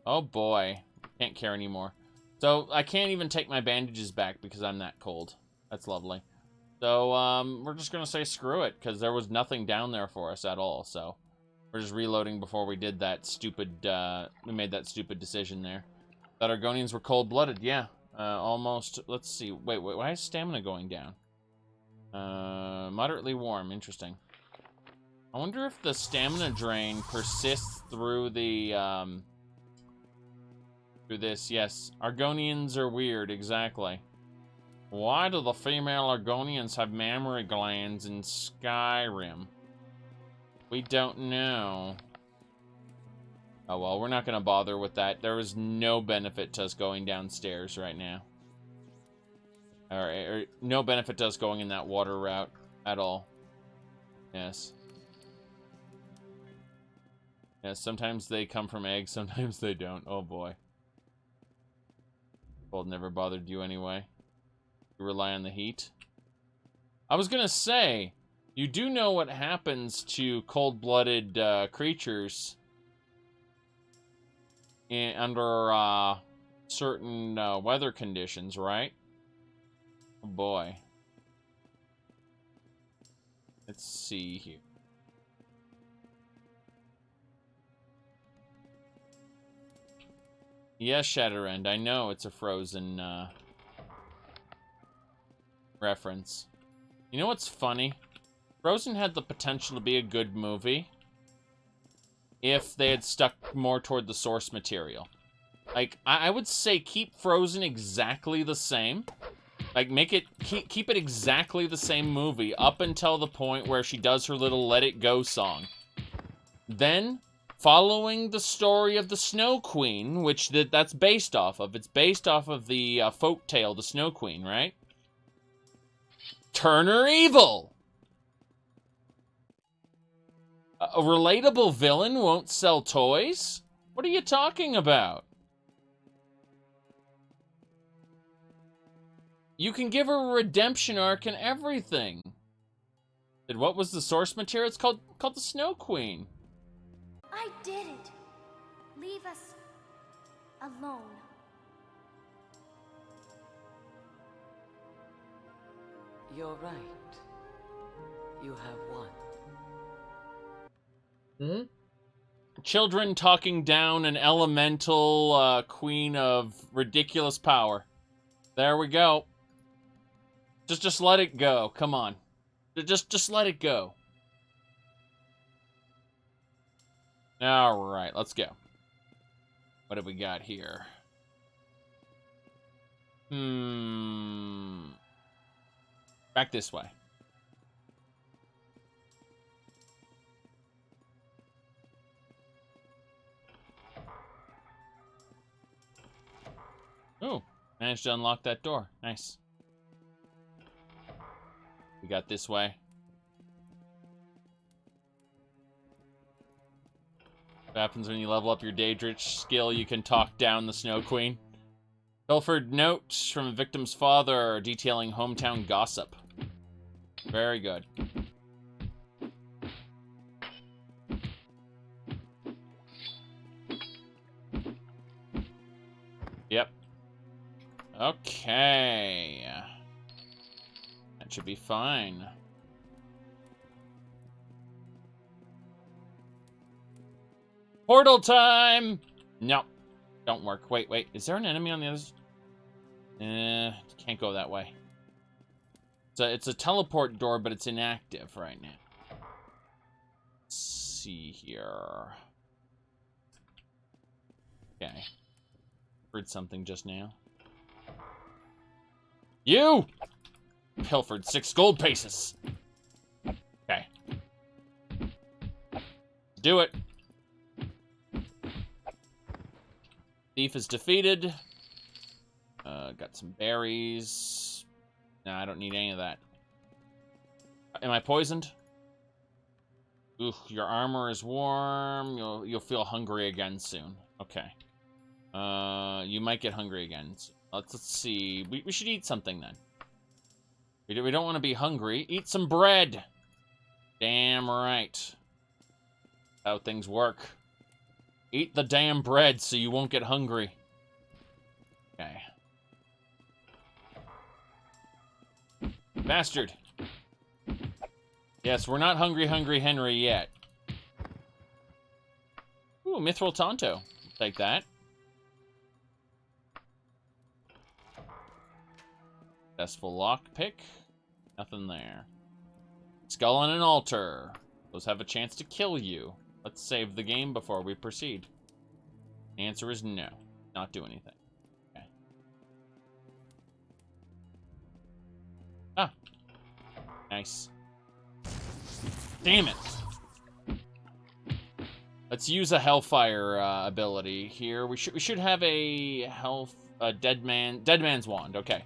Oh boy. Can't care anymore. So I can't even take my bandages back because I'm that cold. That's lovely. So we're just gonna say screw it, because there was nothing down there for us at all. So we're just reloading before we did that stupid, we made that stupid decision there. That Argonians were cold-blooded, yeah. Almost, let's see, wait, why is stamina going down? Moderately warm, interesting. I wonder if the stamina drain persists through the, through this, yes. Argonians are weird, exactly. Why do the female Argonians have mammary glands in Skyrim? We don't know. Oh well, we're not gonna bother with that. There is no benefit to us going downstairs right now. Or no benefit to us going in that water route at all. Yes. Yes, sometimes they come from eggs, sometimes they don't. Oh boy. Cold never bothered you anyway. You rely on the heat. I was gonna say, you do know what happens to cold-blooded creatures under certain weather conditions, right? Oh boy. Let's see here. Yes, Shatterend, I know it's a Frozen reference. You know what's funny? Frozen had the potential to be a good movie if they had stuck more toward the source material. Like, I would say keep Frozen exactly the same. Like, keep it exactly the same movie up until the point where she does her little Let It Go song. Then, following the story of the Snow Queen, which that's based off of. It's based off of the folktale, the Snow Queen, right? Turn her evil! A relatable villain won't sell toys? What are you talking about? You can give her a redemption arc and everything. And what was the source material? It's called the Snow Queen. I did it. Leave us alone. You're right. You have won. Hmm? Children talking down an elemental queen of ridiculous power. There we go. Just let it go. Come on. Just let it go. All right, let's go. What have we got here? Back this way. Oh, managed to unlock that door. Nice. We got this way. What happens when you level up your Daedrich skill? You can talk down the Snow Queen. Pilfered notes from a victim's father detailing hometown gossip. Very good. Yep. Okay. That should be fine. Portal time! No. Don't work. Wait. Is there an enemy on the other side? Can't go that way. It's a teleport door, but it's inactive right now. Let's see here. Okay. Heard something just now. You! Pilfered 6 gold pieces. Okay. Do it. Thief is defeated. Got some berries. No, I don't need any of that. Am I poisoned? Ooh, your armor is warm. You'll feel hungry again soon. Okay. You might get hungry again. Let's see. We should eat something then. We don't want to be hungry. Eat some bread. Damn right. How things work. Eat the damn bread so you won't get hungry. Okay. Bastard. Yes, we're not hungry Henry yet. Ooh, Mithril Tonto. Take that. Successful lockpick. Nothing there. Skull on an altar. Those have a chance to kill you. Let's save the game before we proceed. The answer is no. Not do anything. Okay. Ah. Nice. Damn it. Let's use a Hellfire ability here. We should have a Dead Man's Wand. Okay.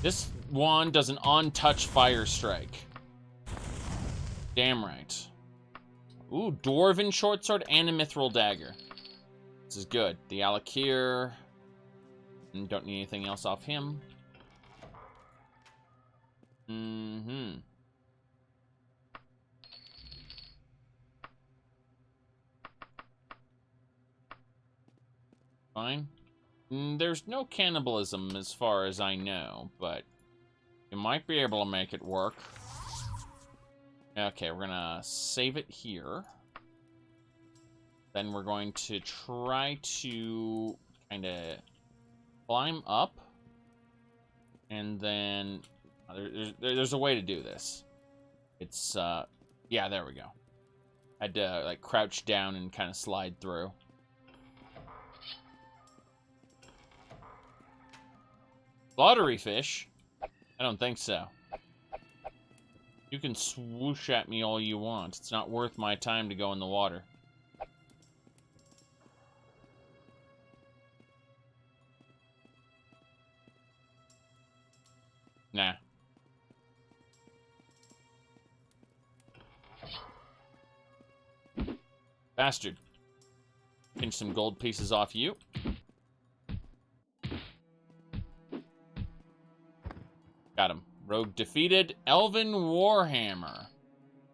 This wand does an on-touch fire strike. Damn right. Ooh, Dwarven Shortsword and a Mithril Dagger. This is good. The Alakir. Don't need anything else off him. Mm-hmm. Fine. There's no cannibalism as far as I know, but you might be able to make it work. Okay, we're gonna save it here. Then we're going to try to kind of climb up. And then there's a way to do this. It's, yeah, there we go. I had to, like, crouch down and kind of slide through. Lottery fish? I don't think so. You can swoosh at me all you want. It's not worth my time to go in the water. Nah. Bastard. Pinch some gold pieces off you. Got him. Rogue defeated. Elven Warhammer.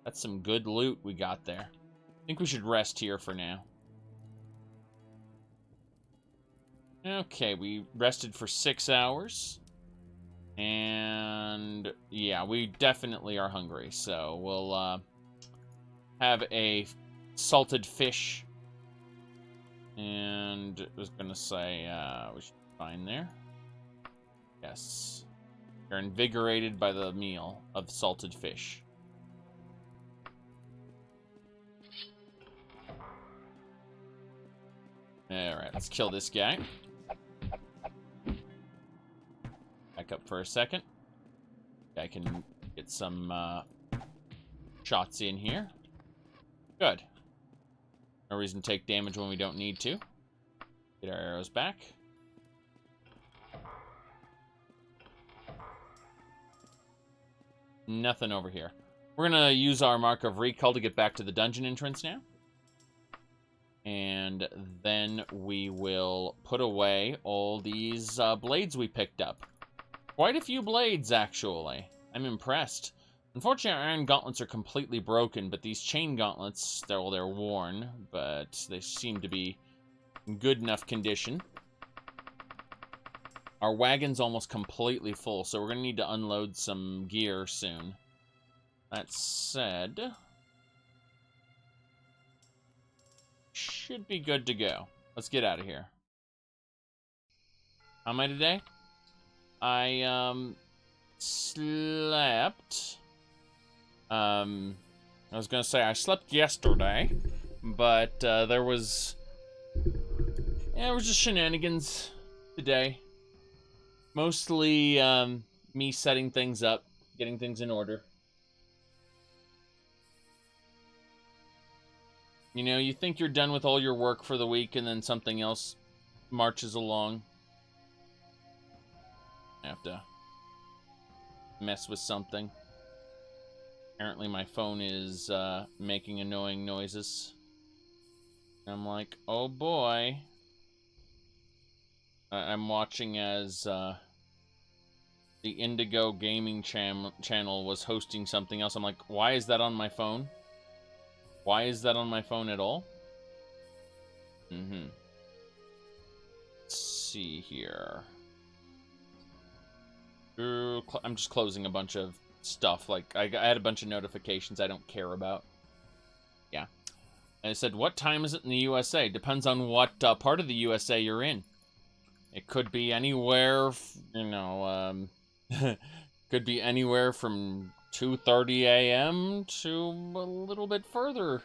That's some good loot we got there. I think we should rest here for now. Okay, we rested for 6 hours. And yeah, we definitely are hungry. So we'll have a salted fish. And I was going to say we should find there. Yes. You're invigorated by the meal of salted fish. Alright, let's kill this guy. Back up for a second. I can get some shots in here. Good. No reason to take damage when we don't need to. Get our arrows back. Nothing over here. We're gonna use our Mark of Recall to get back to the dungeon entrance now. And then we will put away all these blades we picked up. Quite a few blades, actually. I'm impressed. Unfortunately, our iron gauntlets are completely broken, but these chain gauntlets, they're worn, but they seem to be in good enough condition. Our wagon's almost completely full, so we're going to need to unload some gear soon. That said, should be good to go. Let's get out of here. How am I today? I, slept. I was going to say I slept yesterday, but there was just shenanigans today. Mostly me setting things up, getting things in order. You know, you think you're done with all your work for the week and then something else marches along. I have to mess with something. Apparently my phone is making annoying noises. I'm like, oh boy. I'm watching as the Indigo Gaming channel was hosting something else. I'm like, why is that on my phone? Why is that on my phone at all? Mm-hmm. Let's see here. I'm just closing a bunch of stuff. Like, I had a bunch of notifications I don't care about. Yeah. And I said, what time is it in the USA? Depends on what part of the USA you're in. It could be anywhere, you know, could be anywhere from 2:30 a.m. to a little bit further.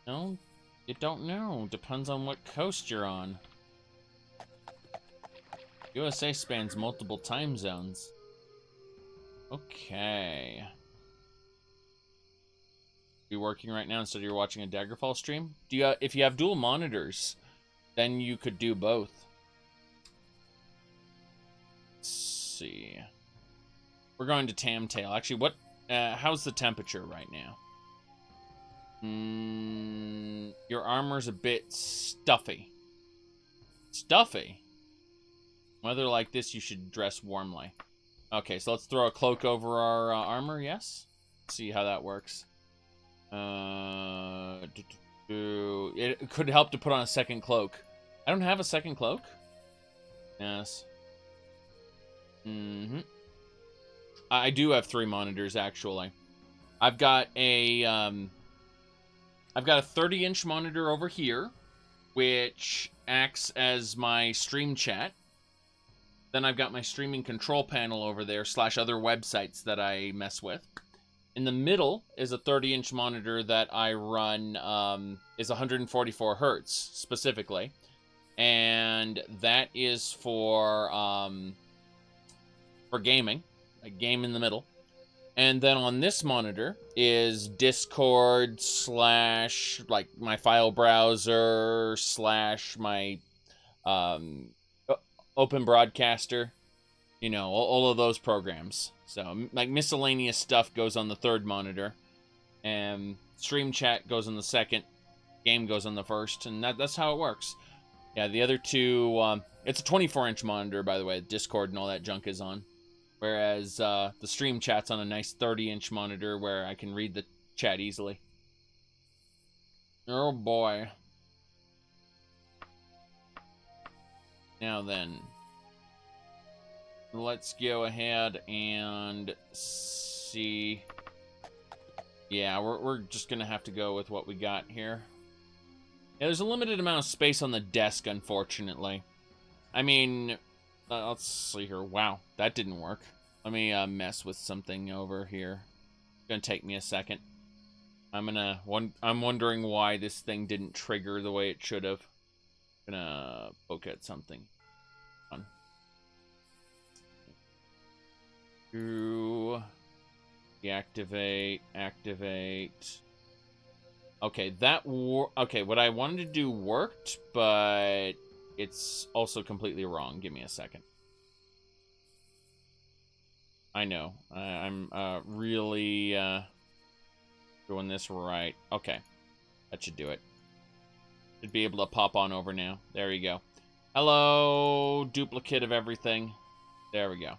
No, you don't know. Depends on what coast you're on. USA spans multiple time zones. Okay. You working right now instead of you're watching a Daggerfall stream? Do you? If you have dual monitors, then you could do both. Let's see. We're going to Tamtail. Actually, what? How's the temperature right now? Your armor's a bit stuffy. Stuffy? Weather like this, you should dress warmly. Okay, so let's throw a cloak over our armor, yes? Let's see how that works. It could help to put on a second cloak. I don't have a second cloak. Yes. I do have 3 monitors, actually. I've got a 30-inch monitor over here, which acts as my stream chat. Then I've got my streaming control panel over there, / other websites that I mess with. In the middle is a 30-inch monitor that I run, is 144 hertz, specifically. And that is for gaming. I game in the middle. And then on this monitor is Discord / like my file browser / my Open Broadcaster, you know, all of those programs. So like miscellaneous stuff goes on the 3rd monitor, and stream chat goes on the 2nd, game goes on the 1st, and that's how it works. Yeah, the other 2, it's a 24-inch monitor, by the way. Discord and all that junk is on. Whereas the stream chat's on a nice 30-inch monitor where I can read the chat easily. Oh boy. Now then, let's go ahead and see. Yeah, we're just gonna have to go with what we got here. Yeah, there's a limited amount of space on the desk, unfortunately. I mean, let's see here. Wow, that didn't work. Let me mess with something over here. It's gonna take me a second. I'm wondering why this thing didn't trigger the way it should have. Gonna poke at something. On. Deactivate, activate. Okay, okay, what I wanted to do worked, but it's also completely wrong. Give me a second. I know. I'm really doing this right. Okay, that should do it. Should be able to pop on over now. There we go. Hello, duplicate of everything. There we go.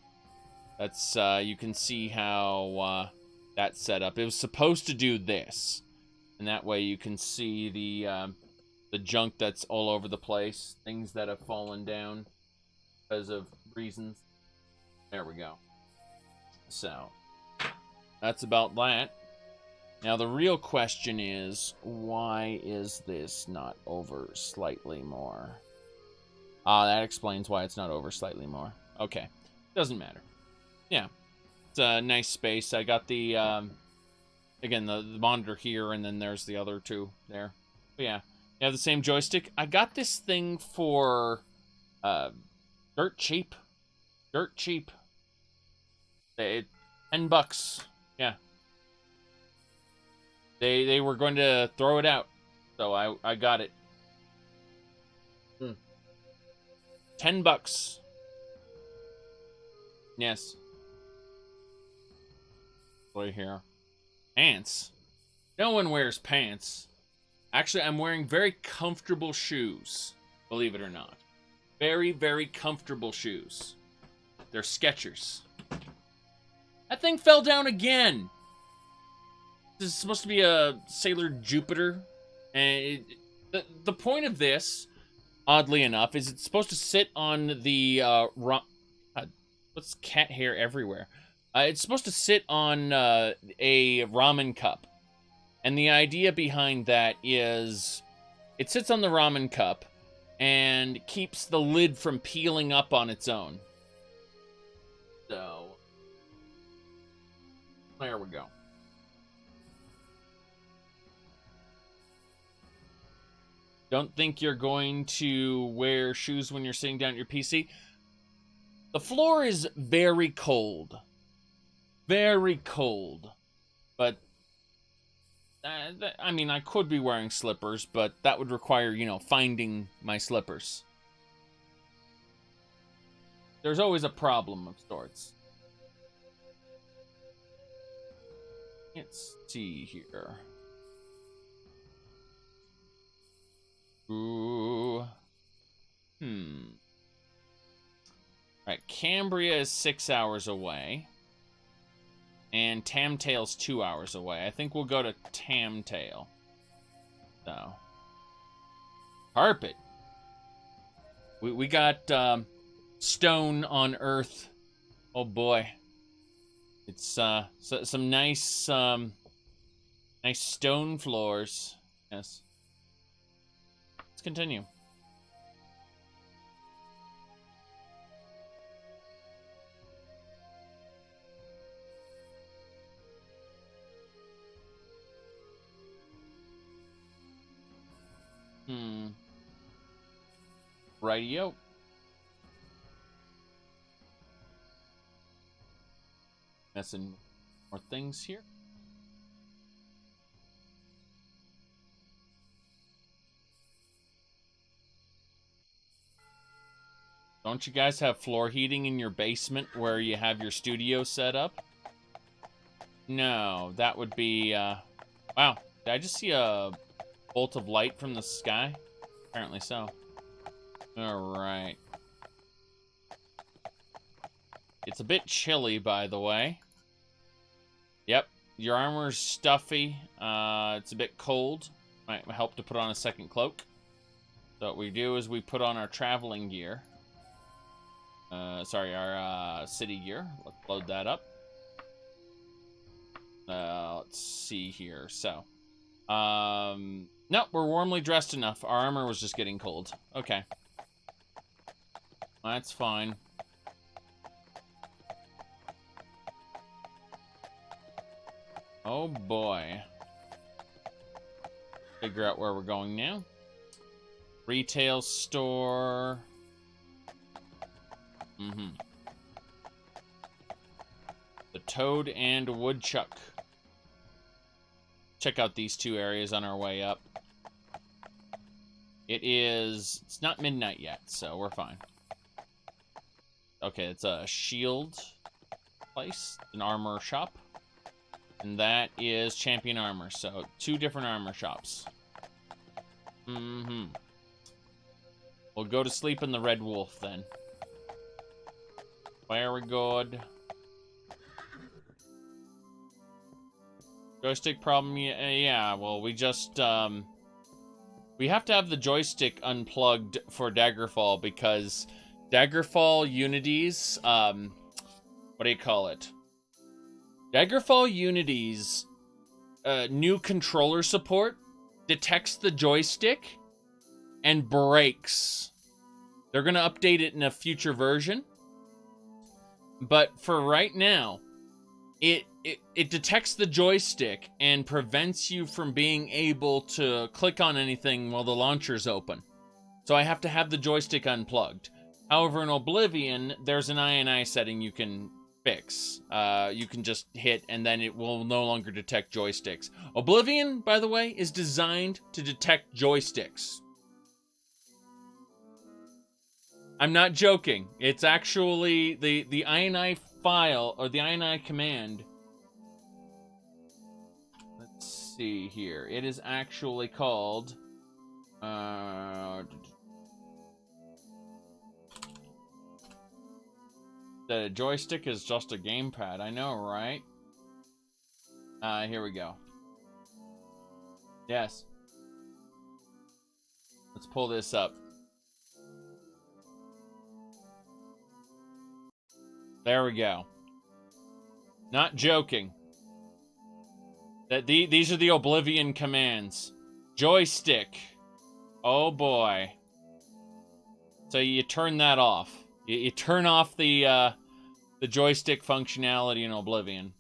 That's, you can see how that's set up. It was supposed to do this. And that way you can see the junk that's all over the place. Things that have fallen down because of reasons. There we go. So, that's about that. Now, the real question is, why is this not over slightly more? That explains why it's not over slightly more. Okay. Doesn't matter. Yeah. It's a nice space. I got the, again, the monitor here, and then there's the other 2 there. But yeah. You have the same joystick. I got this thing for, dirt cheap. Dirt cheap. $10. Yeah. They were going to throw it out, so I got it. $10. Yes. Right here. Pants. No one wears pants. Actually, I'm wearing very comfortable shoes. Believe it or not. Very, very comfortable shoes. They're Skechers. That thing fell down again. This is supposed to be a Sailor Jupiter. And The point of this, oddly enough, is it's supposed to sit on the what's cat hair everywhere? It's supposed to sit on a ramen cup, and the idea behind that is it sits on the ramen cup and keeps the lid from peeling up on its own. So there we go. Don't think you're going to wear shoes when you're sitting down at your PC. The floor is very cold. Very cold. But, I mean, I could be wearing slippers, but that would require, you know, finding my slippers. There's always a problem of sorts. Let's see here. Ooh. Right, Cambria is 6 hours away. And Tamtail's 2 hours away. I think we'll go to Tamtail. So. Carpet. We got stone on Earth. Oh boy. It's some nice nice stone floors. Yes. Let's continue. Rightio. Messing more things here. Don't you guys have floor heating in your basement where you have your studio set up? No, that would be, wow. Did I just see a bolt of light from the sky? Apparently so. Alright. It's a bit chilly, by the way. Yep, your armor's stuffy. It's a bit cold. Might help to put on a second cloak. So what we do is we put on our traveling gear. Sorry, our city gear. Let's load that up. Let's see here. So, no, we're warmly dressed enough. Our armor was just getting cold. Okay. That's fine. Oh boy. Figure out where we're going now. Retail store. The Toad and Woodchuck. Check out these two areas on our way up. It's not midnight yet, so we're fine. Okay, it's a shield place, an armor shop. And that is Champion Armor, so 2 different armor shops. We'll go to sleep in the Red Wolf, then. Very good. Joystick problem? Yeah, well, we just, we have to have the joystick unplugged for Daggerfall, because Daggerfall Unity's, what do you call it? Daggerfall Unity's new controller support detects the joystick and breaks. They're going to update it in a future version. But for right now, it detects the joystick and prevents you from being able to click on anything while the launcher's open. So I have to have the joystick unplugged. However, in Oblivion, there's an INI setting you can fix. You can just hit and then it will no longer detect joysticks. Oblivion, by the way, is designed to detect joysticks. I'm not joking. It's actually the INI file, or the INI command. Let's see here. It is actually called the joystick is just a gamepad. I know, right? Here we go. Yes. Let's pull this up. There we go. Not joking. These are the Oblivion commands. Joystick. Oh boy. So you turn that off. You turn off the joystick functionality in Oblivion.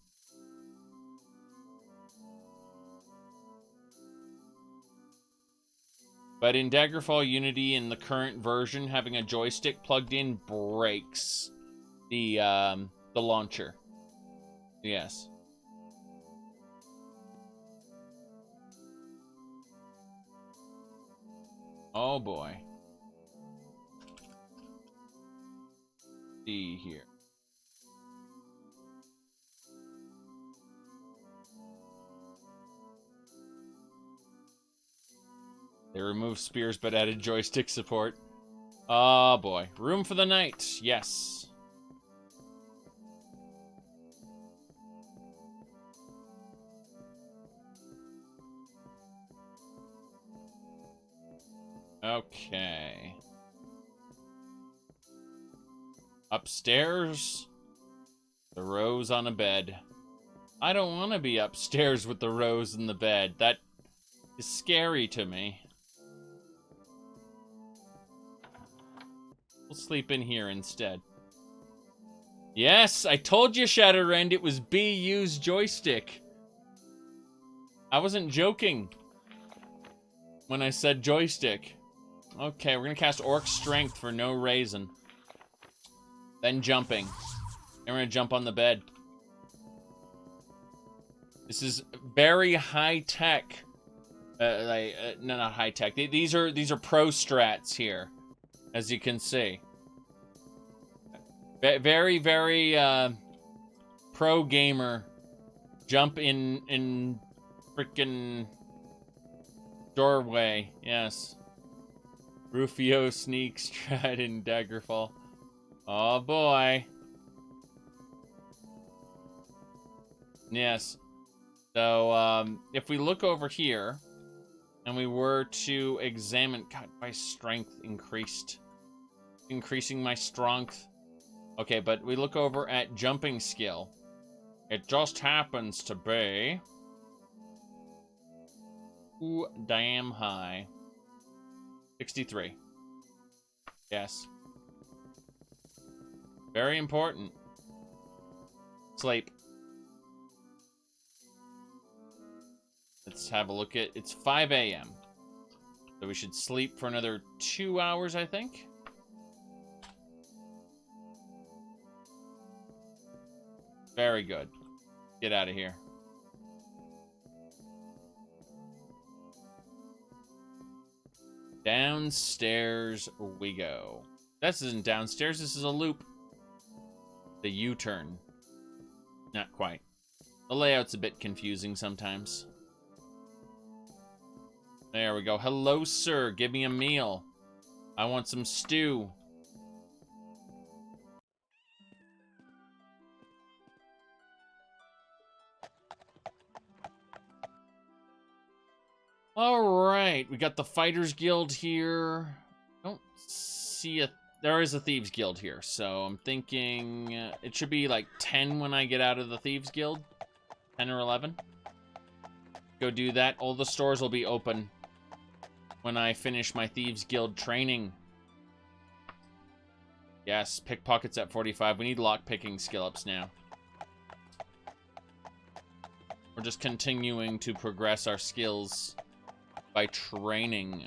But in Daggerfall Unity, in the current version, having a joystick plugged in breaks the launcher. Yes. Oh boy. See here. They removed spears but added joystick support. Oh boy. Room for the night. Yes. Okay. Upstairs. The rose on a bed. I don't want to be upstairs with the rose in the bed. That is scary to me. We'll sleep in here instead. Yes, I told you, Shadowrend, it was BU's joystick. I wasn't joking when I said joystick. Okay, we're gonna cast Orc Strength for no reason. Then jumping. And we're gonna jump on the bed. This is very high tech. No, not high tech. These are pro strats here, as you can see. Very, very pro gamer. Jump in freaking doorway. Yes. Rufio sneak strat in Daggerfall. Oh boy. Yes. So if we look over here and we were to examine, God, my strength increased. Increasing my strength. Okay, but we look over at jumping skill. It just happens to be ooh, damn high. 63. Yes. Very important. Sleep. Let's have a look at, it's 5 a.m. So we should sleep for another 2 hours, I think. Very good. Get out of here. Downstairs we go. This isn't downstairs, this is a loop. The U-turn. Not quite. The layout's a bit confusing sometimes. There we go. Hello, sir. Give me a meal. I want some stew. Alright, we got the Fighters Guild here. Don't see a... There is a Thieves Guild here, so I'm thinking it should be like 10 when I get out of the Thieves Guild. 10 or 11. Go do that. All the stores will be open when I finish my Thieves Guild training. Yes, pickpockets at 45. We need lock-picking skill-ups now. We're just continuing to progress our skills by training.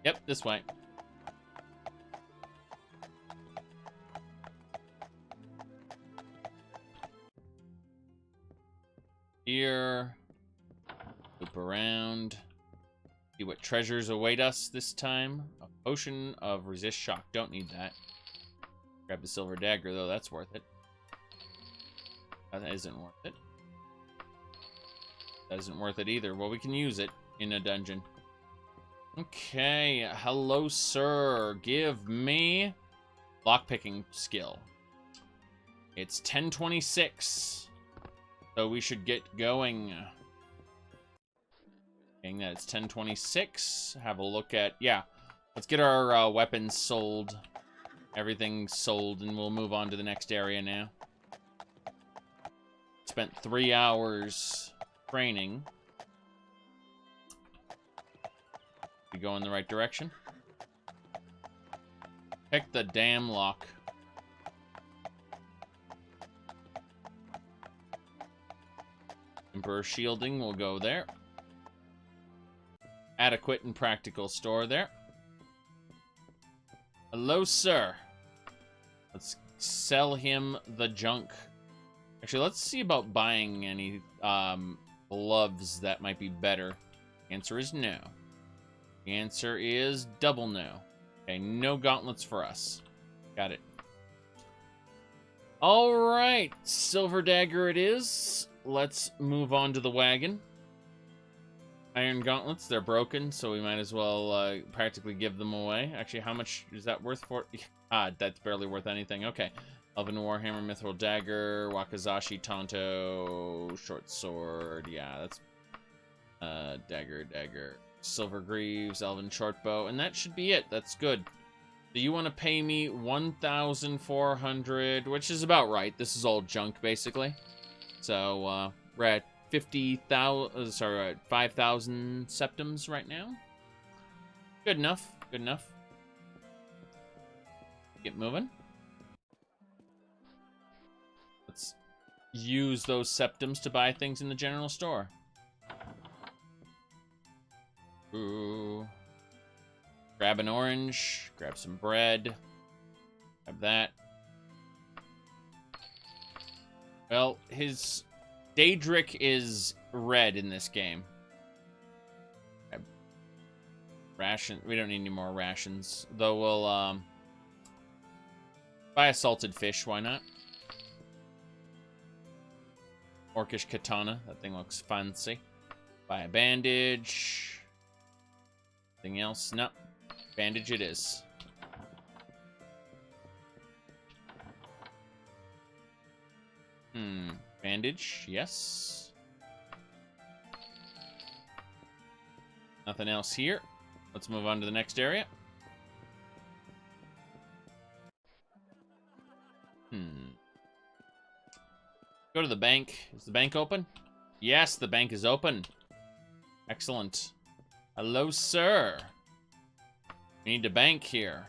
Yep, this way. Here. Loop around. See what treasures await us this time. A potion of resist shock. Don't need that. Grab the silver dagger, though. That's worth it. That isn't worth it. That isn't worth it either. Well, we can use it in a dungeon. Okay, hello, sir. Give me lockpicking skill. It's 1026, so we should get going. Being that it's 1026, have a look at, yeah, let's get our weapons sold, everything sold, and we'll move on to the next area now. Spent 3 hours training. We go in the right direction. Pick the damn lock. Emperor shielding will go there. Adequate and practical store there. Hello, sir. Let's sell him the junk. Actually, let's see about buying any gloves that might be better. Answer is no. The answer is double no. Okay, no gauntlets for us. Got it. All right, silver dagger it is. Let's move on to the wagon. Iron gauntlets, they're broken, so we might as well practically give them away. Actually, how much is that worth for? That's barely worth anything. Okay. Elven Warhammer, Mithril Dagger, Wakizashi, Tonto, Short Sword. Yeah, that's Dagger. Silver Greaves, Elven Shortbow, and that should be it. That's good. Do you want to pay me 1,400, which is about right. This is all junk, basically. So, we're at 50,000, sorry, 5,000 septums right now. Good enough, good enough. Get moving. Let's use those septums to buy things in the general store. Ooh. Grab an orange, grab some bread, grab that. Well, his Daedric is red in this game. Ration, we don't need any more rations, though we'll buy a salted fish, why not? Orcish katana, that thing looks fancy. Buy a bandage. Anything else? No. Bandage it is. Bandage, yes. Nothing else here. Let's move on to the next area. Go to the bank. Is the bank open? Yes, the bank is open. Excellent. Hello, sir. We need a bank here.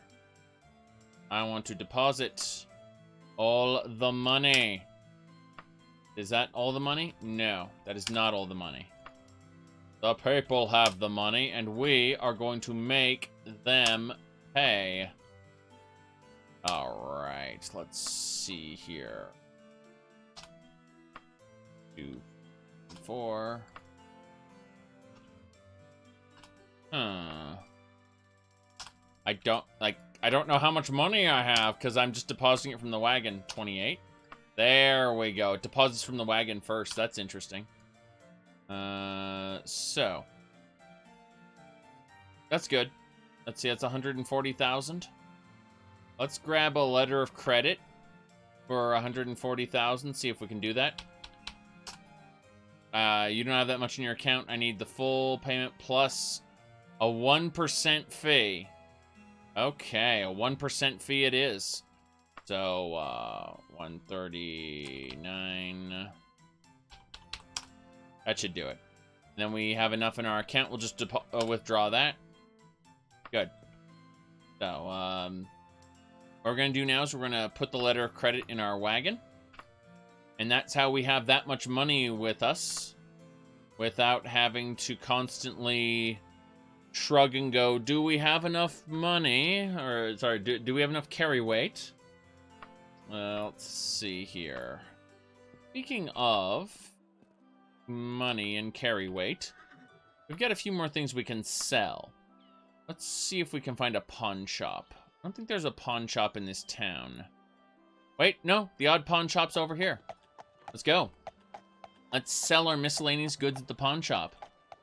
I want to deposit all the money. Is that all the money? No, that is not all the money. The people have the money, and we are going to make them pay. All right, let's see here. 2, 4. I don't know how much money I have because I'm just depositing it from the wagon. 28. There we go. It deposits from the wagon first. That's interesting. So that's good. Let's see. That's 140,000. Let's grab a letter of credit for 140,000. See if we can do that. You don't have that much in your account. I need the full payment plus a 1% fee. Okay, a 1% fee it is. So, 139. That should do it. And then we have enough in our account. We'll just withdraw that. Good. So, what we're going to do now is we're going to put the letter of credit in our wagon. And that's how we have that much money with us without having to constantly shrug and go, do we have enough money? Or, sorry, do we have enough carry weight? Let's see here. Speaking of money and carry weight, we've got a few more things we can sell. Let's see if we can find a pawn shop. I don't think there's a pawn shop in this town. Wait, no, the odd pawn shop's over here. Let's go. Let's sell our miscellaneous goods at the pawn shop.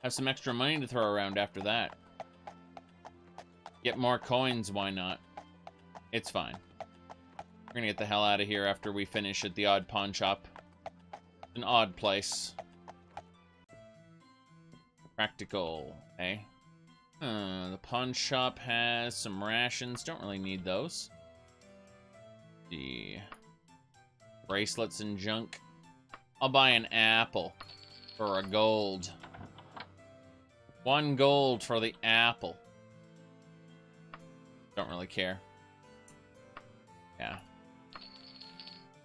Have some extra money to throw around after that. Get more coins, why not? It's fine. We're gonna get the hell out of here after we finish at the odd pawn shop. An odd place. Practical, eh? The pawn shop has some rations. Don't really need those. The bracelets and junk. I'll buy an apple for a gold. 1 gold for the apple. Don't really care. Yeah.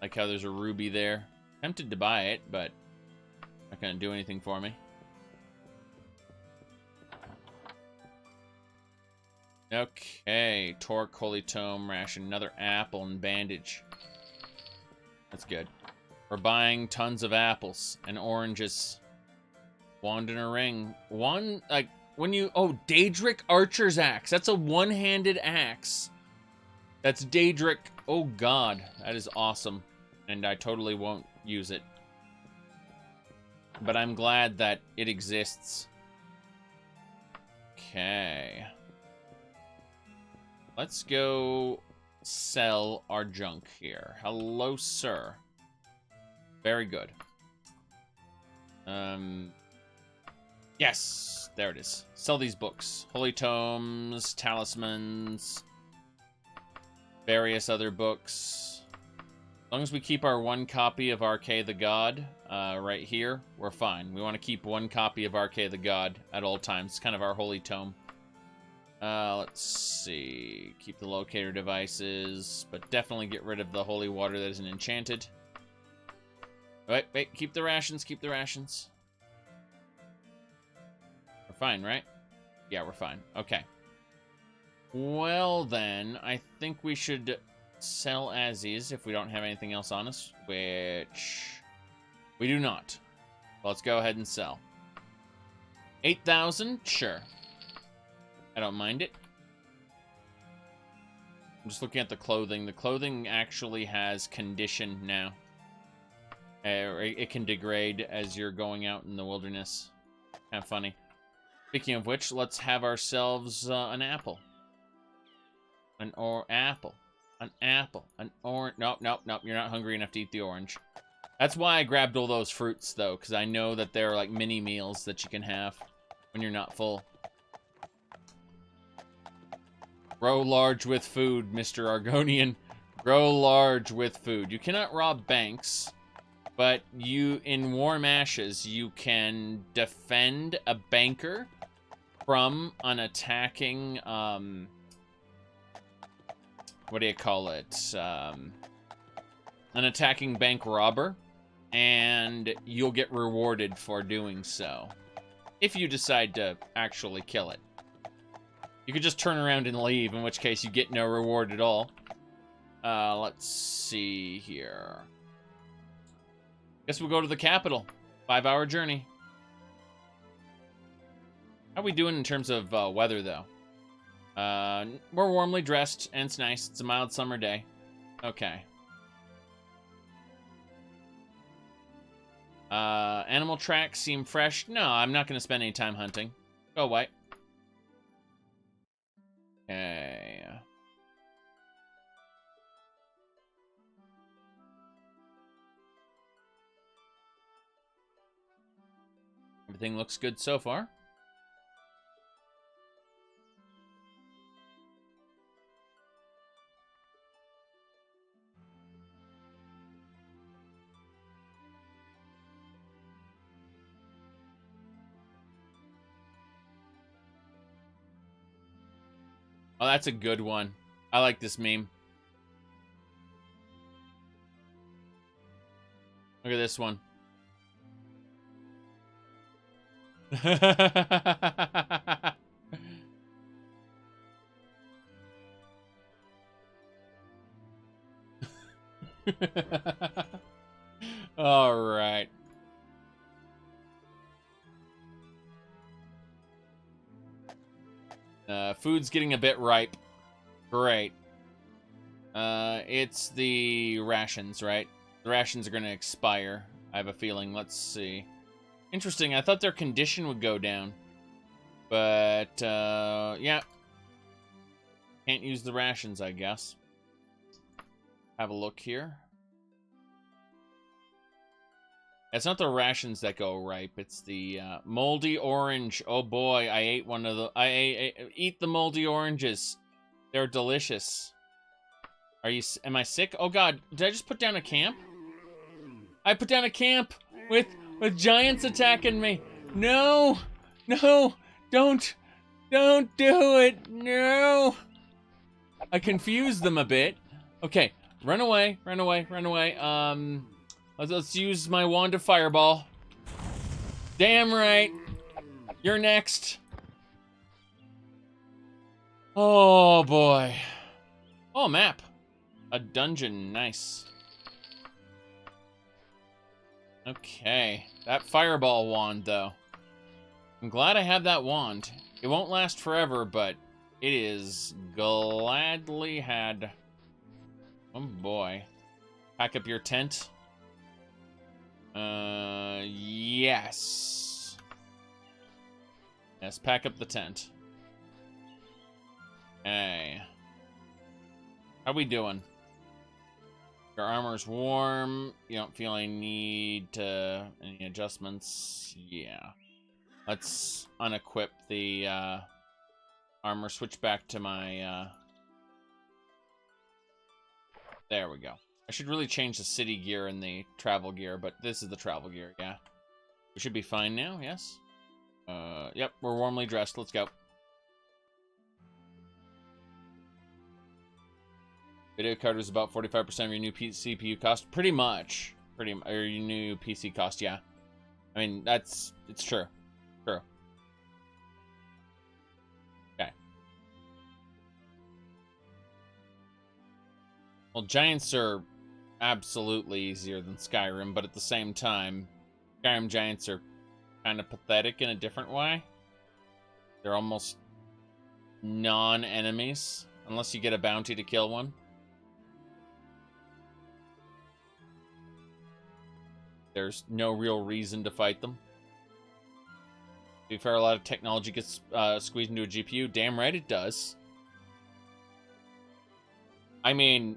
Like how there's a ruby there. Tempted to buy it, but not gonna do anything for me. Okay, Torque, Holy Tome, Ration, another apple, and bandage. That's good. We're buying tons of apples and oranges. Wand and a ring. One, like, when you... Oh, Daedric Archer's Axe. That's a one-handed axe. That's Daedric. Oh, God. That is awesome. And I totally won't use it. But I'm glad that it exists. Okay. Let's go sell our junk here. Hello, sir. Very good. Yes, there it is. Sell these books. Holy Tomes, Talismans, various other books. As long as we keep our 1 copy of Arcade the God right here, we're fine. We want to keep 1 copy of Arcade the God at all times. It's kind of our holy tome. Let's see. Keep the locator devices, but definitely get rid of the holy water that isn't enchanted. Wait, keep the rations, keep the rations. We're fine, right? Yeah, we're fine. Okay. Well, then, I think we should sell as is if we don't have anything else on us, which we do not. Let's go ahead and sell. 8,000? Sure. I don't mind it. I'm just looking at the clothing. The clothing actually has condition now. It can degrade as you're going out in the wilderness. Kind of funny. Speaking of which, let's have ourselves an apple. An apple. An apple. An orange. Nope. You're not hungry enough to eat the orange. That's why I grabbed all those fruits, though, because I know that they're like mini meals that you can have when you're not full. Grow large with food, Mr. Argonian. Grow large with food. You cannot rob banks, but in Warm Ashes, you can defend a banker from an attacking, what do you call it? An attacking bank robber, and you'll get rewarded for doing so, if you decide to actually kill it. You could just turn around and leave, in which case you get no reward at all. Let's see here. Guess we'll go to the capital. 5-hour journey. How are we doing in terms of weather, though? We're warmly dressed, and it's nice. It's a mild summer day. Okay. Animal tracks seem fresh. No, I'm not going to spend any time hunting. Go away. Okay. Everything looks good so far. Oh, that's a good one. I like this meme. Look at this one. All right. Food's getting a bit ripe. Great. It's the rations, right? The rations are going to expire, I have a feeling. Let's see. Interesting. I thought their condition would go down. But, yeah. Can't use the rations, I guess. Have a look here. It's not the rations that go ripe. It's the moldy orange. Oh boy, I ate one of the... eat the moldy oranges. They're delicious. Am I sick? Oh god, did I just put down a camp? I put down a camp with giants attacking me. No, no, don't do it. No. I confused them a bit. Okay, run away. Let's use my wand of fireball. Damn right. You're next. Oh boy. Oh, map. A dungeon, nice. Okay, that fireball wand, though. I'm glad I have that wand. It won't last forever, but it is gladly had. Oh boy. Pack up your tent. Yes. Yes, pack up the tent. Hey. How we doing? Your armor's warm. You don't feel any need to... any adjustments? Yeah. Let's unequip the armor. Switch back to my... There we go. I should really change the city gear and the travel gear, but this is the travel gear, yeah. We should be fine now, yes? Yep, we're warmly dressed. Let's go. Video card was about 45% of your new CPU cost. Pretty much. Or your new PC cost, yeah. I mean, it's true. True. Okay. Well, giants are absolutely easier than Skyrim, but at the same time, Skyrim giants are kind of pathetic in a different way. They're almost non-enemies, unless you get a bounty to kill one. There's no real reason to fight them. To be fair, a lot of technology gets squeezed into a GPU. Damn right it does. I mean,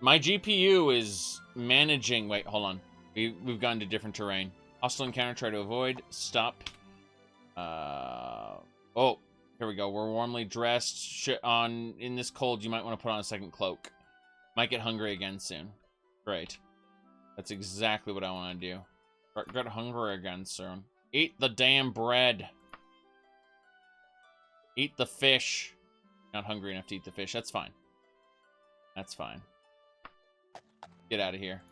my GPU is managing... Wait, hold on. We've gone to different terrain. Hostile encounter, try to avoid. Stop. Oh, here we go. We're warmly dressed. In this cold, you might want to put on a second cloak. Might get hungry again soon. Great. That's exactly what I want to do. Get hungry again soon. Eat the damn bread. Eat the fish. Not hungry enough to eat the fish. That's fine. That's fine. Get out of here.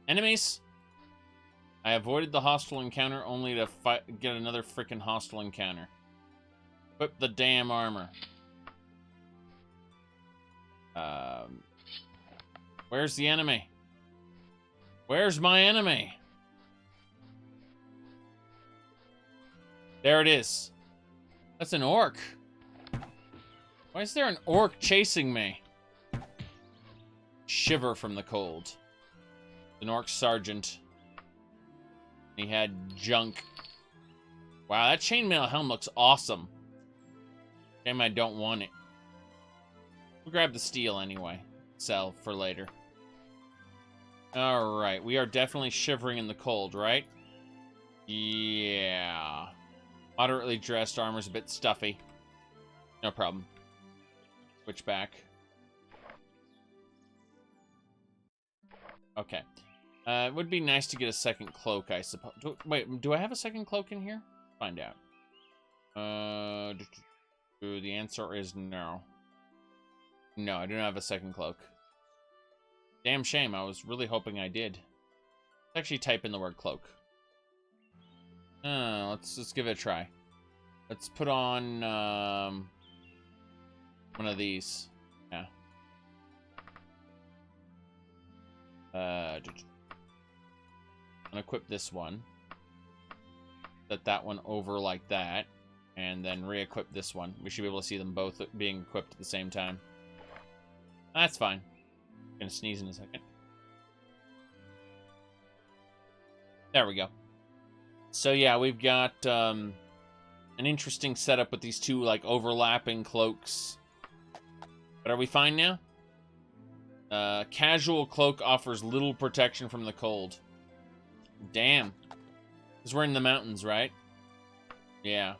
Enemies. I avoided the hostile encounter only to get another freaking hostile encounter. Equip the damn armor. Where's the enemy? Where's my enemy? There it is. That's an orc. Why is there an orc chasing me? Shiver from the cold. An orc sergeant. He had junk. Wow, that chainmail helm looks awesome. Damn, I don't want it. We'll grab the steel anyway. Sell for later. Alright, we are definitely shivering in the cold, right? Yeah. Moderately dressed, armor's a bit stuffy. No problem. Switch back. Okay. It would be nice to get a second cloak, I suppose. Wait, do I have a second cloak in here? Find out. The answer is no. No, I don't have a second cloak. Damn shame, I was really hoping I did. Let's actually type in the word cloak. Let's give it a try. Let's put on one of these. Yeah. Unequip this one. Set that one over like that. And then re-equip this one. We should be able to see them both being equipped at the same time. That's fine. I'm gonna sneeze in a second. There we go. So yeah, we've got an interesting setup with these two like overlapping cloaks. But are we fine now? Casual cloak offers little protection from the cold. Damn. Because we're in the mountains, right? Yeah.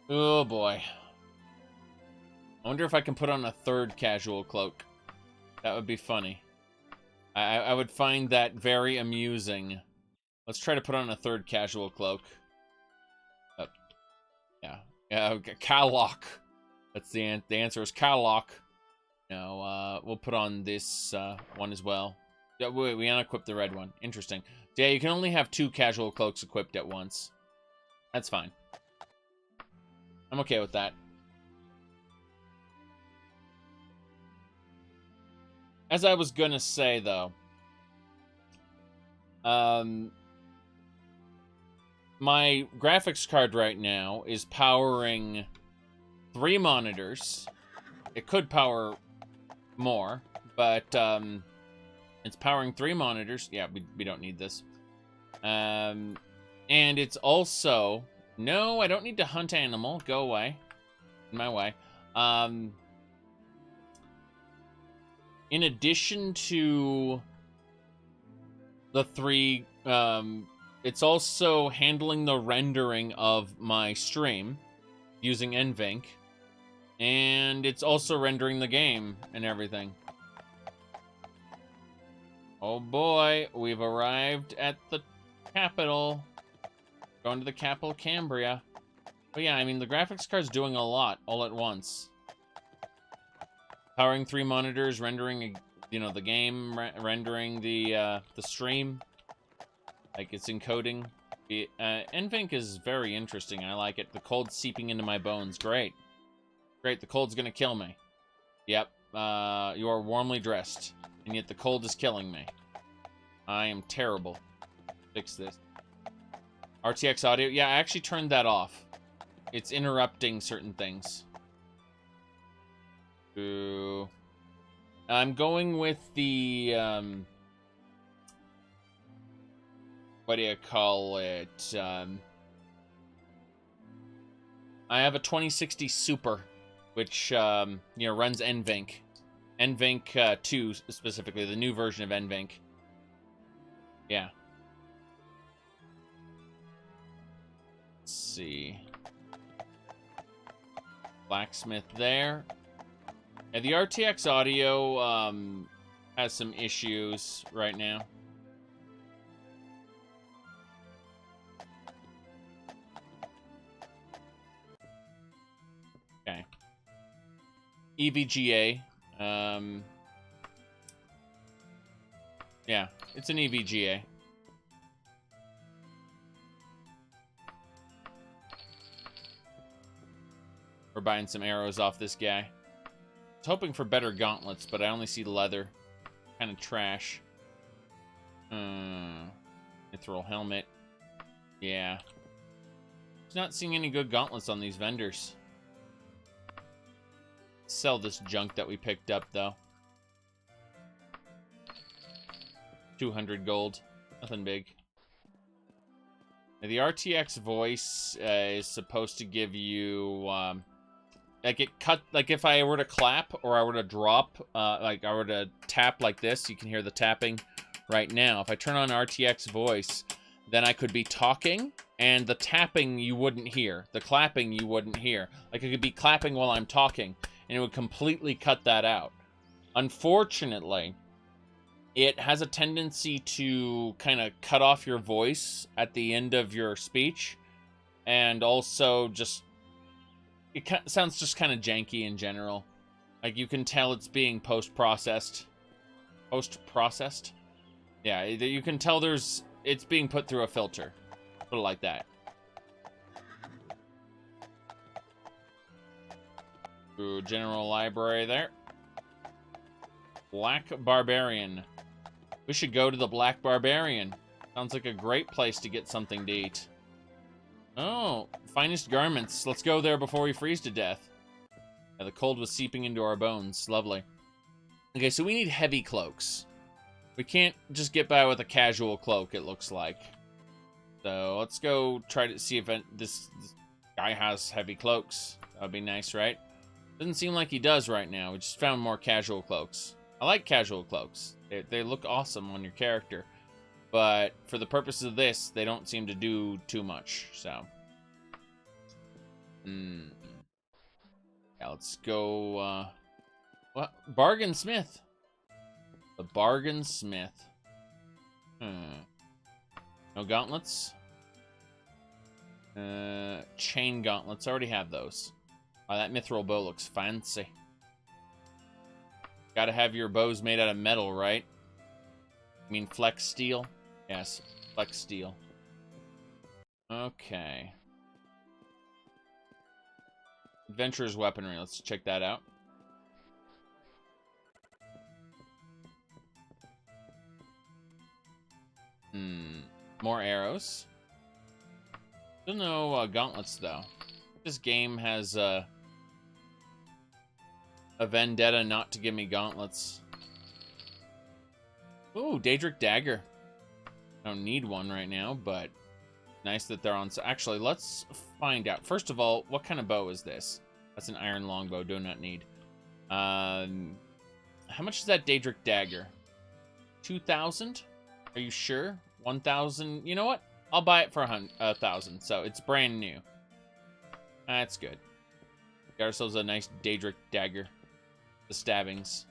Oh, boy. I wonder if I can put on a third casual cloak. That would be funny. I would find that very amusing. Let's try to put on a third casual cloak. Yeah, Kalok. That's the answer is Kalok. No, we'll put on this one as well. Yeah, we unequip the red one. Interesting. So yeah, you can only have 2 casual cloaks equipped at once. That's fine. I'm okay with that. As I was gonna say, though, my graphics card right now is powering 3 monitors. It could power more, but it's powering 3 monitors. Yeah, we don't need this. And it's also... No, I don't need to hunt animal. Go away. In my way. In addition to the 3, it's also handling the rendering of my stream using NVENC, and it's also rendering the game and everything. Oh boy, we've arrived at the capital. Going to the capital, Cambria. But yeah, I mean, the graphics card's doing a lot all at once. Powering 3 monitors, rendering, you know, the game, rendering the stream. Like, it's encoding. NVENC is very interesting. I like it. The cold's seeping into my bones. Great. Great, the cold's gonna kill me. Yep. You are warmly dressed. And yet the cold is killing me. I am terrible. Fix this. RTX audio. Yeah, I actually turned that off. It's interrupting certain things. Ooh. I'm going with the, what do you call it? I have a 2060 Super, which, you know, runs NVENC. NVENC 2, specifically, the new version of NVENC. Yeah. Let's see. Blacksmith there. Yeah, the RTX audio has some issues right now. Okay. EVGA. Yeah, it's an EVGA. We're buying some arrows off this guy. I was hoping for better gauntlets, but I only see leather. Kind of trash. Mithril helmet. Yeah. Just not seeing any good gauntlets on these vendors. Sell this junk that we picked up, though. 200 gold. Nothing big. Now, the RTX voice is supposed to give you... like it cut, like if I were to clap or I were to drop, like I were to tap like this, you can hear the tapping right now. If I turn on RTX voice, then I could be talking and the tapping you wouldn't hear. The clapping you wouldn't hear. Like I could be clapping while I'm talking and it would completely cut that out. Unfortunately, it has a tendency to kind of cut off your voice at the end of your speech and also just it sounds just kind of janky in general. Like, you can tell it's being post-processed. Post-processed? Yeah, you can tell it's being put through a filter. Put it like that. Ooh, general library there. Black Barbarian. We should go to the Black Barbarian. Sounds like a great place to get something to eat. Oh, finest garments. Let's go there before we freeze to death. Yeah, the cold was seeping into our bones. Lovely. Okay, so we need heavy cloaks. We can't just get by with a casual cloak, it looks like. So let's go try to see if this guy has heavy cloaks. That would be nice, right? Doesn't seem like he does right now. We just found more casual cloaks. I like casual cloaks. They look awesome on your character. But for the purposes of this, they don't seem to do too much, so. Yeah, let's go, what? Bargain Smith. The Bargain Smith. No gauntlets? Chain gauntlets. I already have those. Oh, that mithril bow looks fancy. Gotta have your bows made out of metal, right? I mean flex steel? Yes, flex steel. Okay. Adventurer's weaponry. Let's check that out. More arrows. Still no gauntlets, though. This game has a vendetta not to give me gauntlets. Ooh, Daedric Dagger. I don't need one right now, but nice that they're on. So actually, let's find out. First of all, what kind of bow is this? That's an iron longbow. Do not need. How much is that Daedric Dagger? 2,000? Are you sure? 1,000? You know what? I'll buy it for 1,000. So it's brand new. That's good. Got ourselves a nice Daedric Dagger. The stabbings.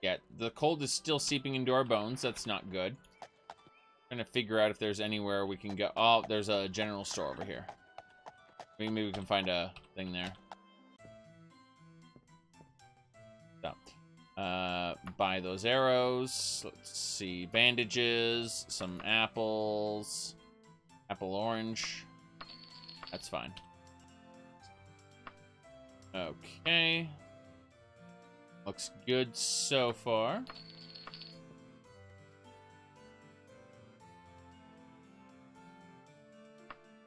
Yeah, the cold is still seeping into our bones. That's not good. Trying to figure out if there's anywhere we can go. Oh, there's a general store over here. Maybe we can find a thing there. So, buy those arrows. Let's see. Bandages. Some apples. Apple orange. That's fine. Okay. Looks good so far.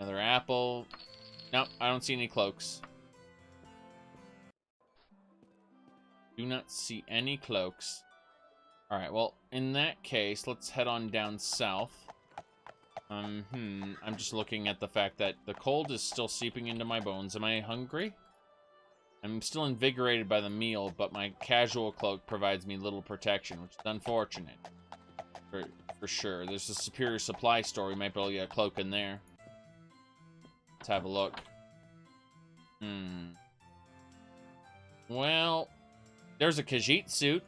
Another apple. Nope, I don't see any cloaks. Do not see any cloaks. Alright, well, in that case, let's head on down south. I'm just looking at the fact that the cold is still seeping into my bones. Am I hungry? I'm still invigorated by the meal, but my casual cloak provides me little protection, which is unfortunate. For sure. There's a superior supply store. We might be able to get a cloak in there. Let's have a look. Well, there's a Khajiit Suit.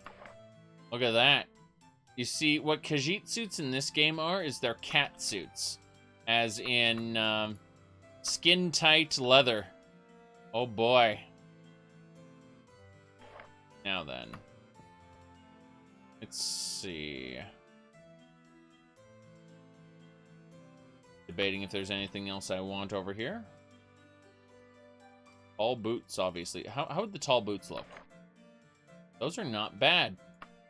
Look at that. You see, what Khajiit Suits in this game are is they're cat suits. As in, skin-tight leather. Oh boy. Now then. Let's see. Debating if there's anything else I want over here. Tall boots, obviously. How would the tall boots look? Those are not bad.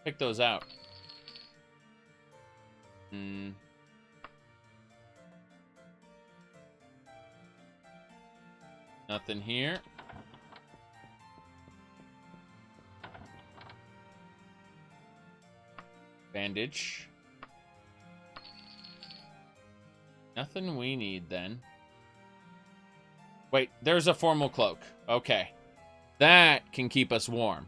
Pick those out. Nothing here. Bandage. Nothing we need then. Wait, there's a formal cloak. Okay. That can keep us warm.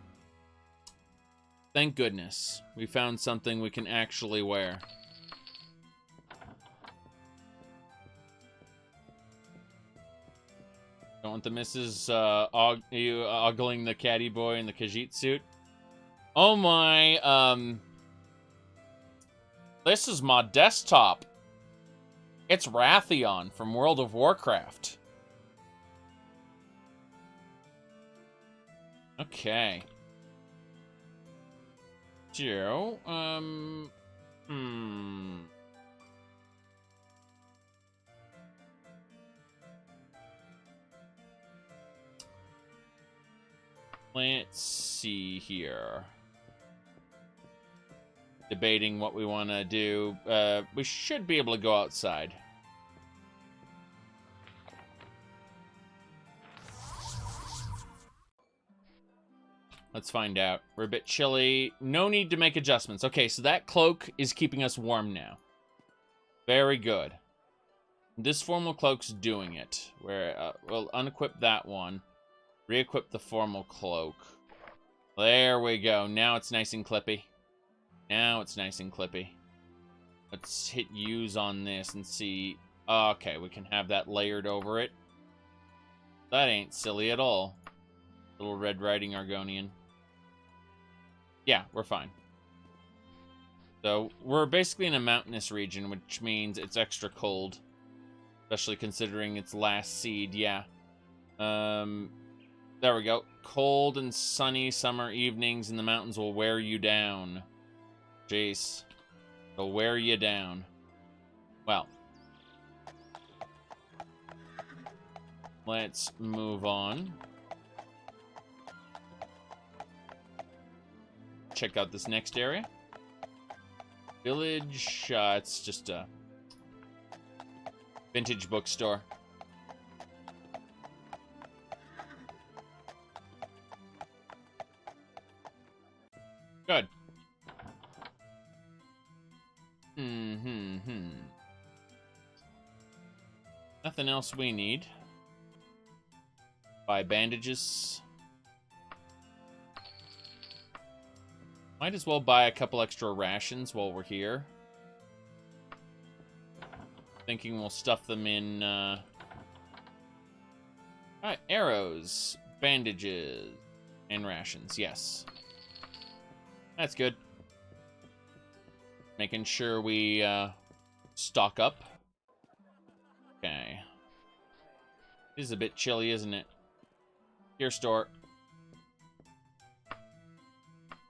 Thank goodness. We found something we can actually wear. Don't want the missus ogling the caddy boy in the Khajiit suit. Oh my, this is my desktop. It's Wrathion from World of Warcraft. Okay. Joe, Let's see here. Debating what we want to do. We should be able to go outside. Let's find out. We're a bit chilly. No need to make adjustments. Okay, so that cloak is keeping us warm now. Very good. This formal cloak's doing it. Where we'll unequip that one. Re-equip the formal cloak. There we go. Now it's nice and clippy. Now it's nice and clippy. Let's hit use on this and see. Okay, we can have that layered over it. That ain't silly at all. Little Red Riding Argonian. Yeah, we're fine. So, we're basically in a mountainous region, which means it's extra cold. Especially considering its last seed, yeah. There we go. Cold and sunny summer evenings in the mountains will wear you down. Jeez. They'll wear you down. Well. Let's move on. Check out this next area. Village, it's just a vintage bookstore. Good. Nothing else we need. Buy bandages. Might as well buy a couple extra rations while we're here. Thinking we'll stuff them in, Alright, arrows, bandages, and rations, yes. That's good. Making sure we, stock up. Okay. This is a bit chilly, isn't it? Here, store.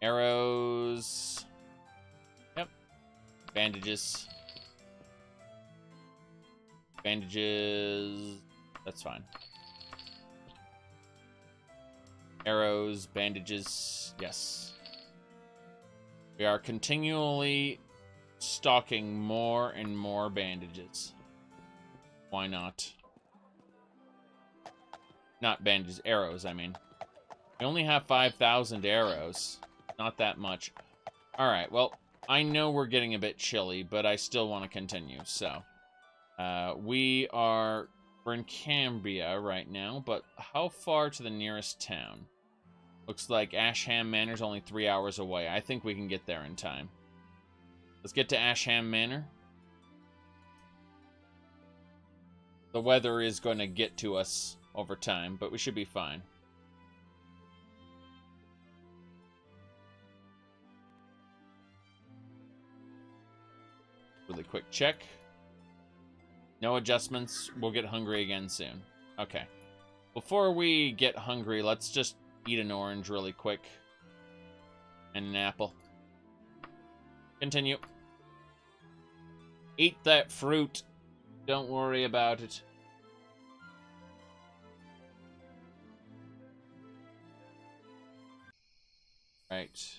Arrows. Yep. Bandages. Bandages. That's fine. Arrows, bandages. Yes. We are continually stocking more and more bandages. Why not? Not bandages, arrows, I mean. We only have 5,000 arrows. Not that much. Alright, well, I know we're getting a bit chilly, but I still want to continue, so. We're in Cambria right now, but how far to the nearest town? Looks like Asham Manor's only 3 hours away. I think we can get there in time. Let's get to Asham Manor. The weather is going to get to us over time, but we should be fine. Really quick check. No adjustments. We'll get hungry again soon. Okay. Before we get hungry, let's just eat an orange really quick. And an apple. Continue. Eat that fruit. Don't worry about it. Right.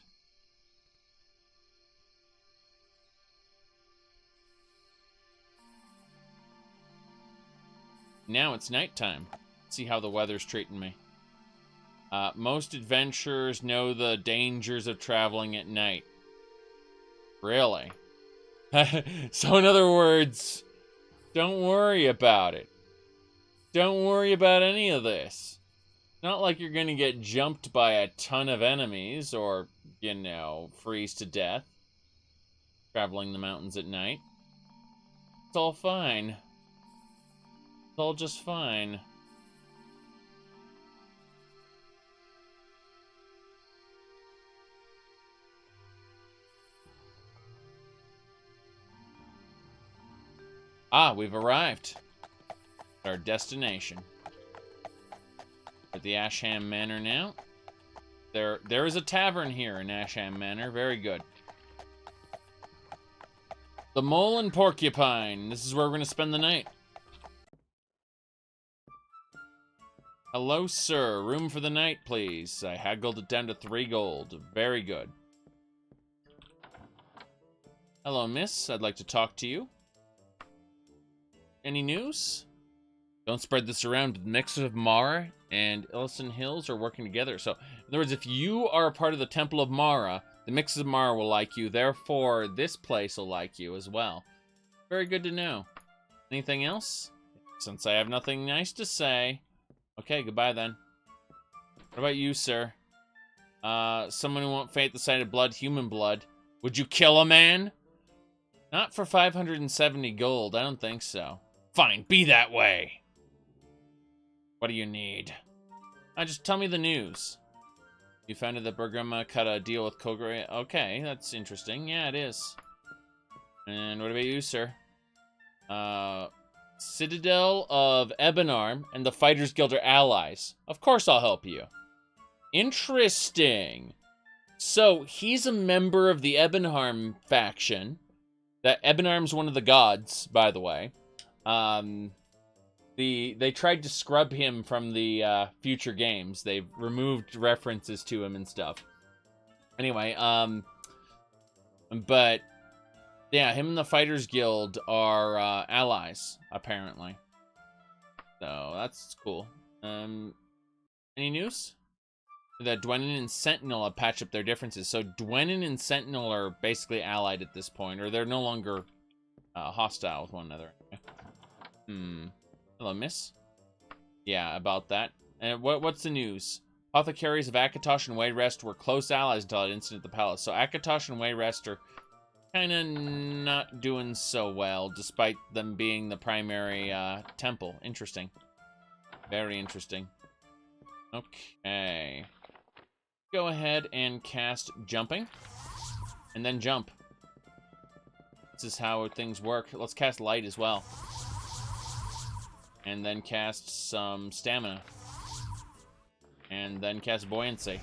Now it's nighttime. Let's see how the weather's treating me. Most adventurers know the dangers of traveling at night. Really? So in other words, don't worry about it. Don't worry about any of this. Not like you're gonna get jumped by a ton of enemies or, you know, freeze to death. Traveling the mountains at night. It's all fine. It's all just fine. Ah, we've arrived at our destination. At the Asham Manor now. There is a tavern here in Asham Manor. Very good. The Mole and Porcupine. This is where we're going to spend the night. Hello, sir. Room for the night, please. I haggled it down to 3 gold. Very good. Hello, miss. I'd like to talk to you. Any news? Don't spread this around. The Mixers of Mara and Ellison Hills are working together. So, in other words, if you are a part of the Temple of Mara, the Mixers of Mara will like you. Therefore, this place will like you as well. Very good to know. Anything else? Since I have nothing nice to say. Okay, goodbye then. What about you, sir? Someone who won't faint the sight of blood, human blood. Would you kill a man? Not for 570 gold, I don't think so. Fine, be that way. What do you need? Just tell me the news. You found that Bergama cut a deal with Kogre. Okay, that's interesting. Yeah, it is. And what about you, sir? Citadel of Ebonarm and the Fighters Guild are allies. Of course I'll help you. Interesting. So, he's a member of the Ebonarm faction. That Ebonarm's one of the gods, by the way. They tried to scrub him from the future games. They've removed references to him and stuff. Anyway, but yeah, him and the Fighters Guild are allies, apparently. So that's cool. Any news? That Dwenin and Sentinel have patched up their differences. So Dwenin and Sentinel are basically allied at this point, or they're no longer hostile with one another. Hello, miss. Yeah, about that. And what's the news? Apothecaries of Akatosh and Wayrest were close allies until that incident at the palace. So Akatosh and Wayrest are kind of not doing so well, despite them being the primary temple. Interesting. Very interesting. Okay. Go ahead and cast Jumping. And then jump. This is how things work. Let's cast Light as well. And then cast some Stamina. And then cast Buoyancy.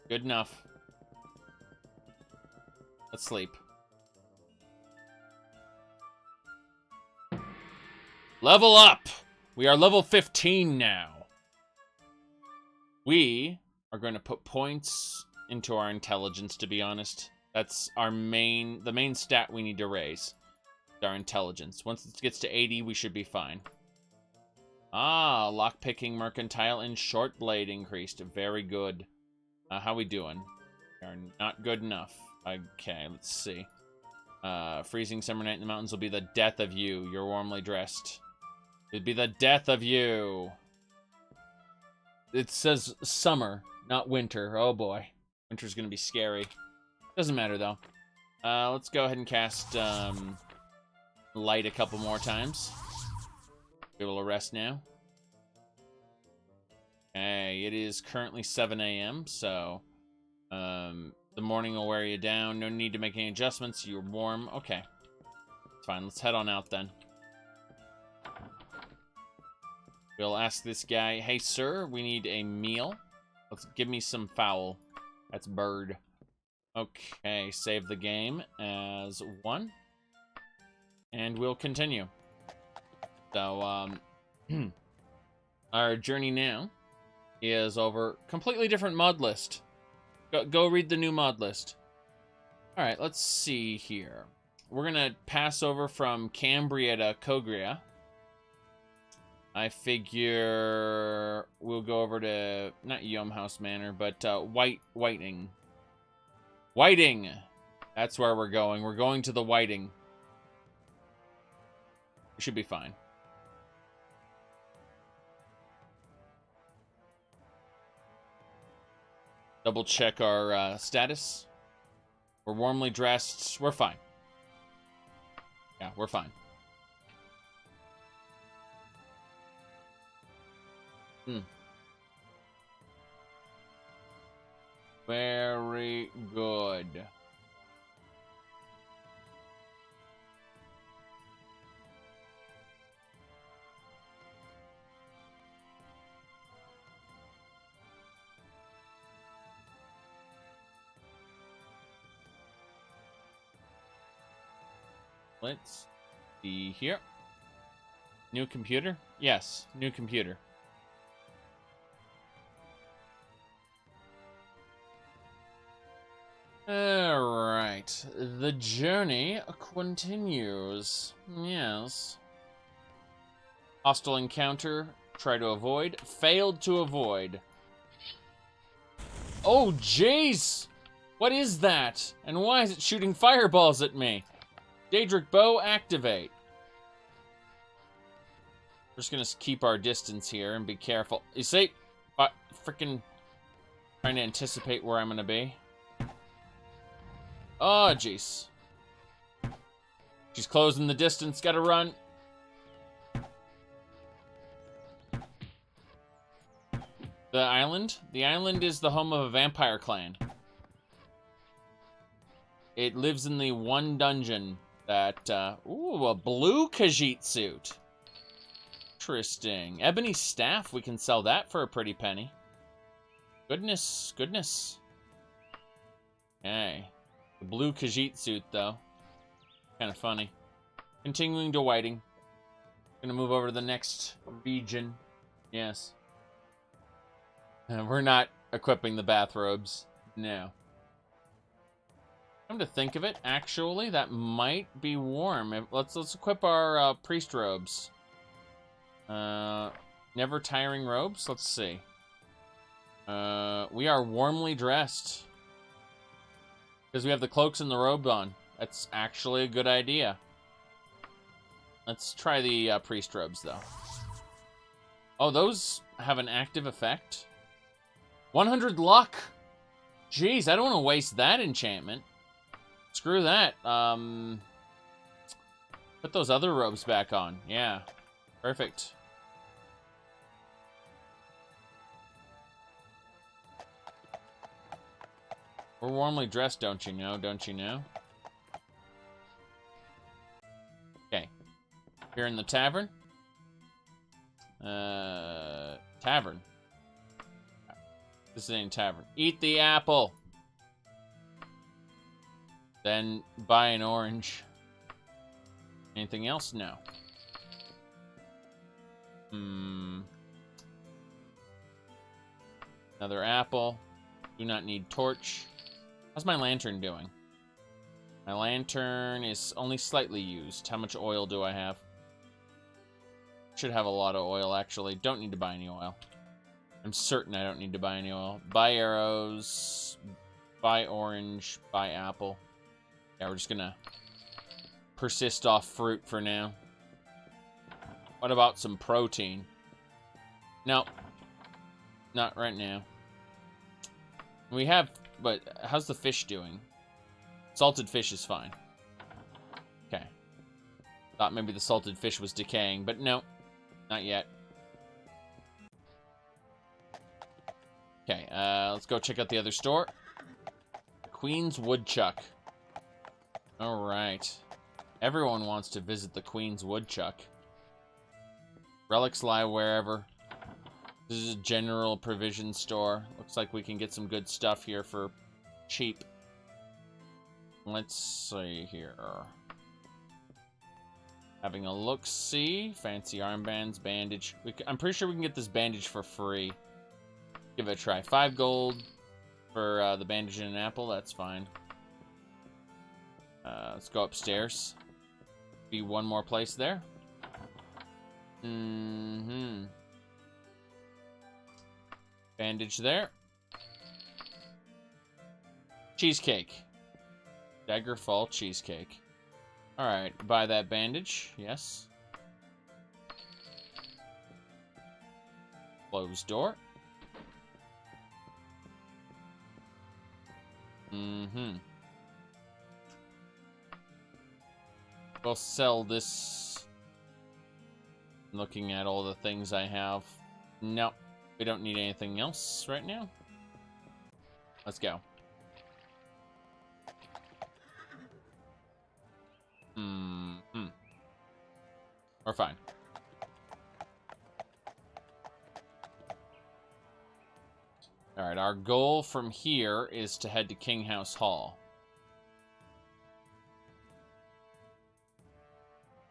Good enough. Let's sleep. Level up! We are level 15 now. We are going to put points into our intelligence, to be honest. That's the main stat we need to raise. Our intelligence. Once it gets to 80, we should be fine. Lockpicking, mercantile, and short blade increased. Very good. How we doing? We are not good enough. Okay, let's see. Freezing summer night in the mountains will be the death of you. You're warmly dressed. It'd be the death of you. It says summer, not winter. Oh boy. Winter's gonna be scary. Doesn't matter though. Let's go ahead and cast Light a couple more times. Be able to rest now. Okay, it is currently 7 a.m., so the morning will wear you down. No need to make any adjustments. You're warm. Okay. It's fine. Let's head on out then. We'll ask this guy, hey, sir, we need a meal. Let's give me some fowl. That's bird. Okay, save the game as 1. And we'll continue. So, our journey now is over completely different mod list. Go read the new mod list. Alright, let's see here. We're gonna pass over from Cambria to Kogria. I figure we'll go over to, not Yomhouse Manor, but Whiting. Whiting! That's where we're going. We're going to the Whiting. We should be fine. Double check our status. We're warmly dressed. We're fine. Yeah, we're fine. Very good. Let's see here. New computer? Yes, new computer. Alright, the journey continues. Yes. Hostile encounter, try to avoid, failed to avoid. Oh, jeez! What is that? And why is it shooting fireballs at me? Daedric bow, activate. We're just gonna keep our distance here and be careful. You see? Freaking trying to anticipate where I'm gonna be. Oh, jeez. She's closing the distance. Gotta run. The island? The island is the home of a vampire clan. It lives in the one dungeon that, ooh, a blue Khajiit Suit. Interesting. Ebony staff, we can sell that for a pretty penny. Goodness, goodness. Okay. The blue Khajiit Suit, though. Kind of funny. Continuing to whiting. Gonna move over to the next region. Yes. We're not equipping the bathrobes. No. Come to think of it, actually, that might be warm. Let's equip our priest robes. Never tiring robes. Let's see. We are warmly dressed because we have the cloaks and the robe on. That's actually a good idea. Let's try the priest robes, though. Oh, those have an active effect. 100 luck. Jeez, I don't want to waste that enchantment. Screw that. Put those other robes back on. Yeah. Perfect. We're warmly dressed, don't you know? Don't you know? Okay. Here in the tavern. Tavern. This ain't tavern. Eat the apple. Then buy an orange. Anything else? No. Another apple. Do not need torch. How's my lantern doing? My lantern is only slightly used. How much oil do I have? Should have a lot of oil, actually. Don't need to buy any oil. I'm certain I don't need to buy any oil. Buy arrows. Buy orange. Buy apple. Yeah, we're just gonna persist off fruit for now. What about some protein? No. Not right now. We have... But how's the fish doing? Salted fish is fine. Okay. Thought maybe the salted fish was decaying, but no. Not yet. Okay, let's go check out the other store. Queen's Woodchuck. Alright. Everyone wants to visit the Queen's Woodchuck. Relics lie wherever. This is a general provision store. Looks like we can get some good stuff here for cheap. Let's see here. Having a look-see. Fancy armbands, bandage. I'm pretty sure we can get this bandage for free. Give it a try. 5 gold for the bandage and an apple. That's fine. Let's go upstairs. Be one more place there. Bandage there. Cheesecake. Daggerfall cheesecake. Alright, buy that bandage. Yes. Closed door. We'll sell this. Looking at all the things I have. Nope. We don't need anything else right now. Let's go. We're fine. Alright, our goal from here is to head to King House Hall.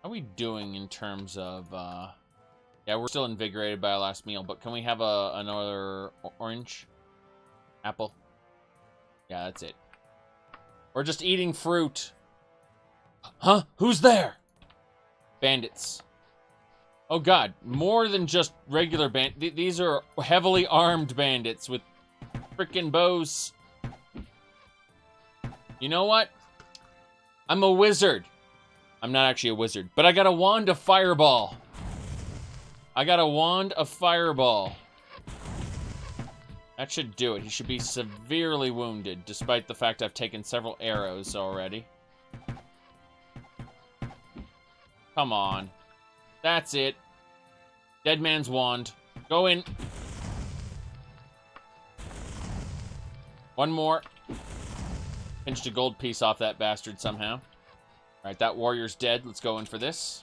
How are we doing in terms of, yeah, we're still invigorated by our last meal, but can we have another orange? Apple? Yeah, that's it. We're just eating fruit. Huh? Who's there? Bandits. Oh god, more than just regular bandits. These are heavily armed bandits with frickin' bows. You know what? I'm a wizard. I'm not actually a wizard, but I got a wand of fireball. I got a wand of fireball. That should do it. He should be severely wounded, despite the fact I've taken several arrows already. Come on. That's it. Dead man's wand. Go in. One more. Pinched a gold piece off that bastard somehow. Alright, that warrior's dead. Let's go in for this.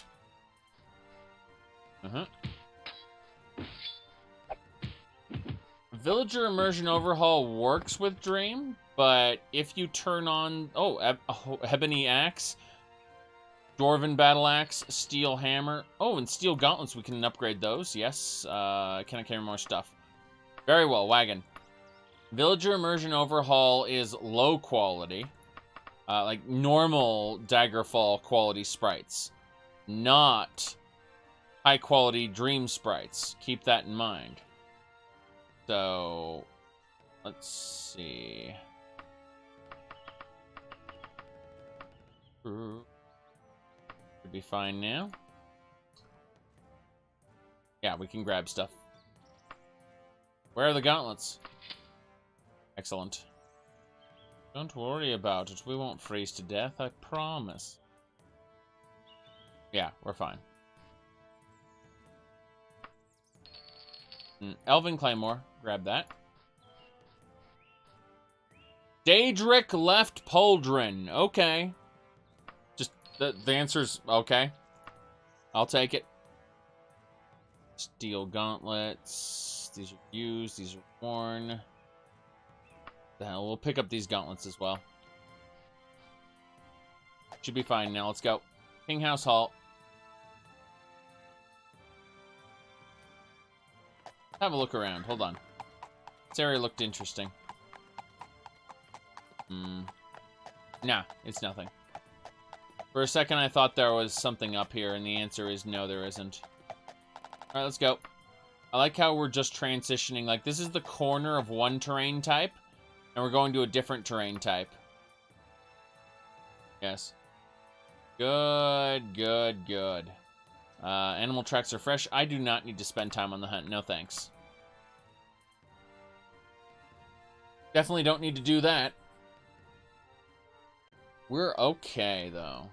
Villager Immersion Overhaul works with Dream, but if you turn on... Oh, Ebony Axe, Dwarven Battle Axe, Steel Hammer. Oh, and Steel Gauntlets, we can upgrade those. Yes. Can I carry more stuff? Very well, wagon. Villager Immersion Overhaul is low quality. Like normal Daggerfall quality sprites. Not high quality Dream sprites. Keep that in mind. So, let's see. Should be fine now. Yeah, we can grab stuff. Where are the gauntlets? Excellent. Don't worry about it. We won't freeze to death, I promise. Yeah, we're fine. Elven Claymore. Grab that. Daedric left Pauldron. Okay. Just, the answer's okay. I'll take it. Steel gauntlets. These are used. These are worn. The hell, we'll pick up these gauntlets as well. Should be fine now. Let's go. King House Hall. Have a look around. Hold on. This area looked interesting. Nah, it's nothing. For a second, I thought there was something up here, and the answer is no, there isn't. Alright, let's go. I like how we're just transitioning. Like, this is the corner of one terrain type, and we're going to a different terrain type. Yes. Good, good, good. Animal tracks are fresh. I do not need to spend time on the hunt. No thanks. Definitely don't need to do that. We're okay, though.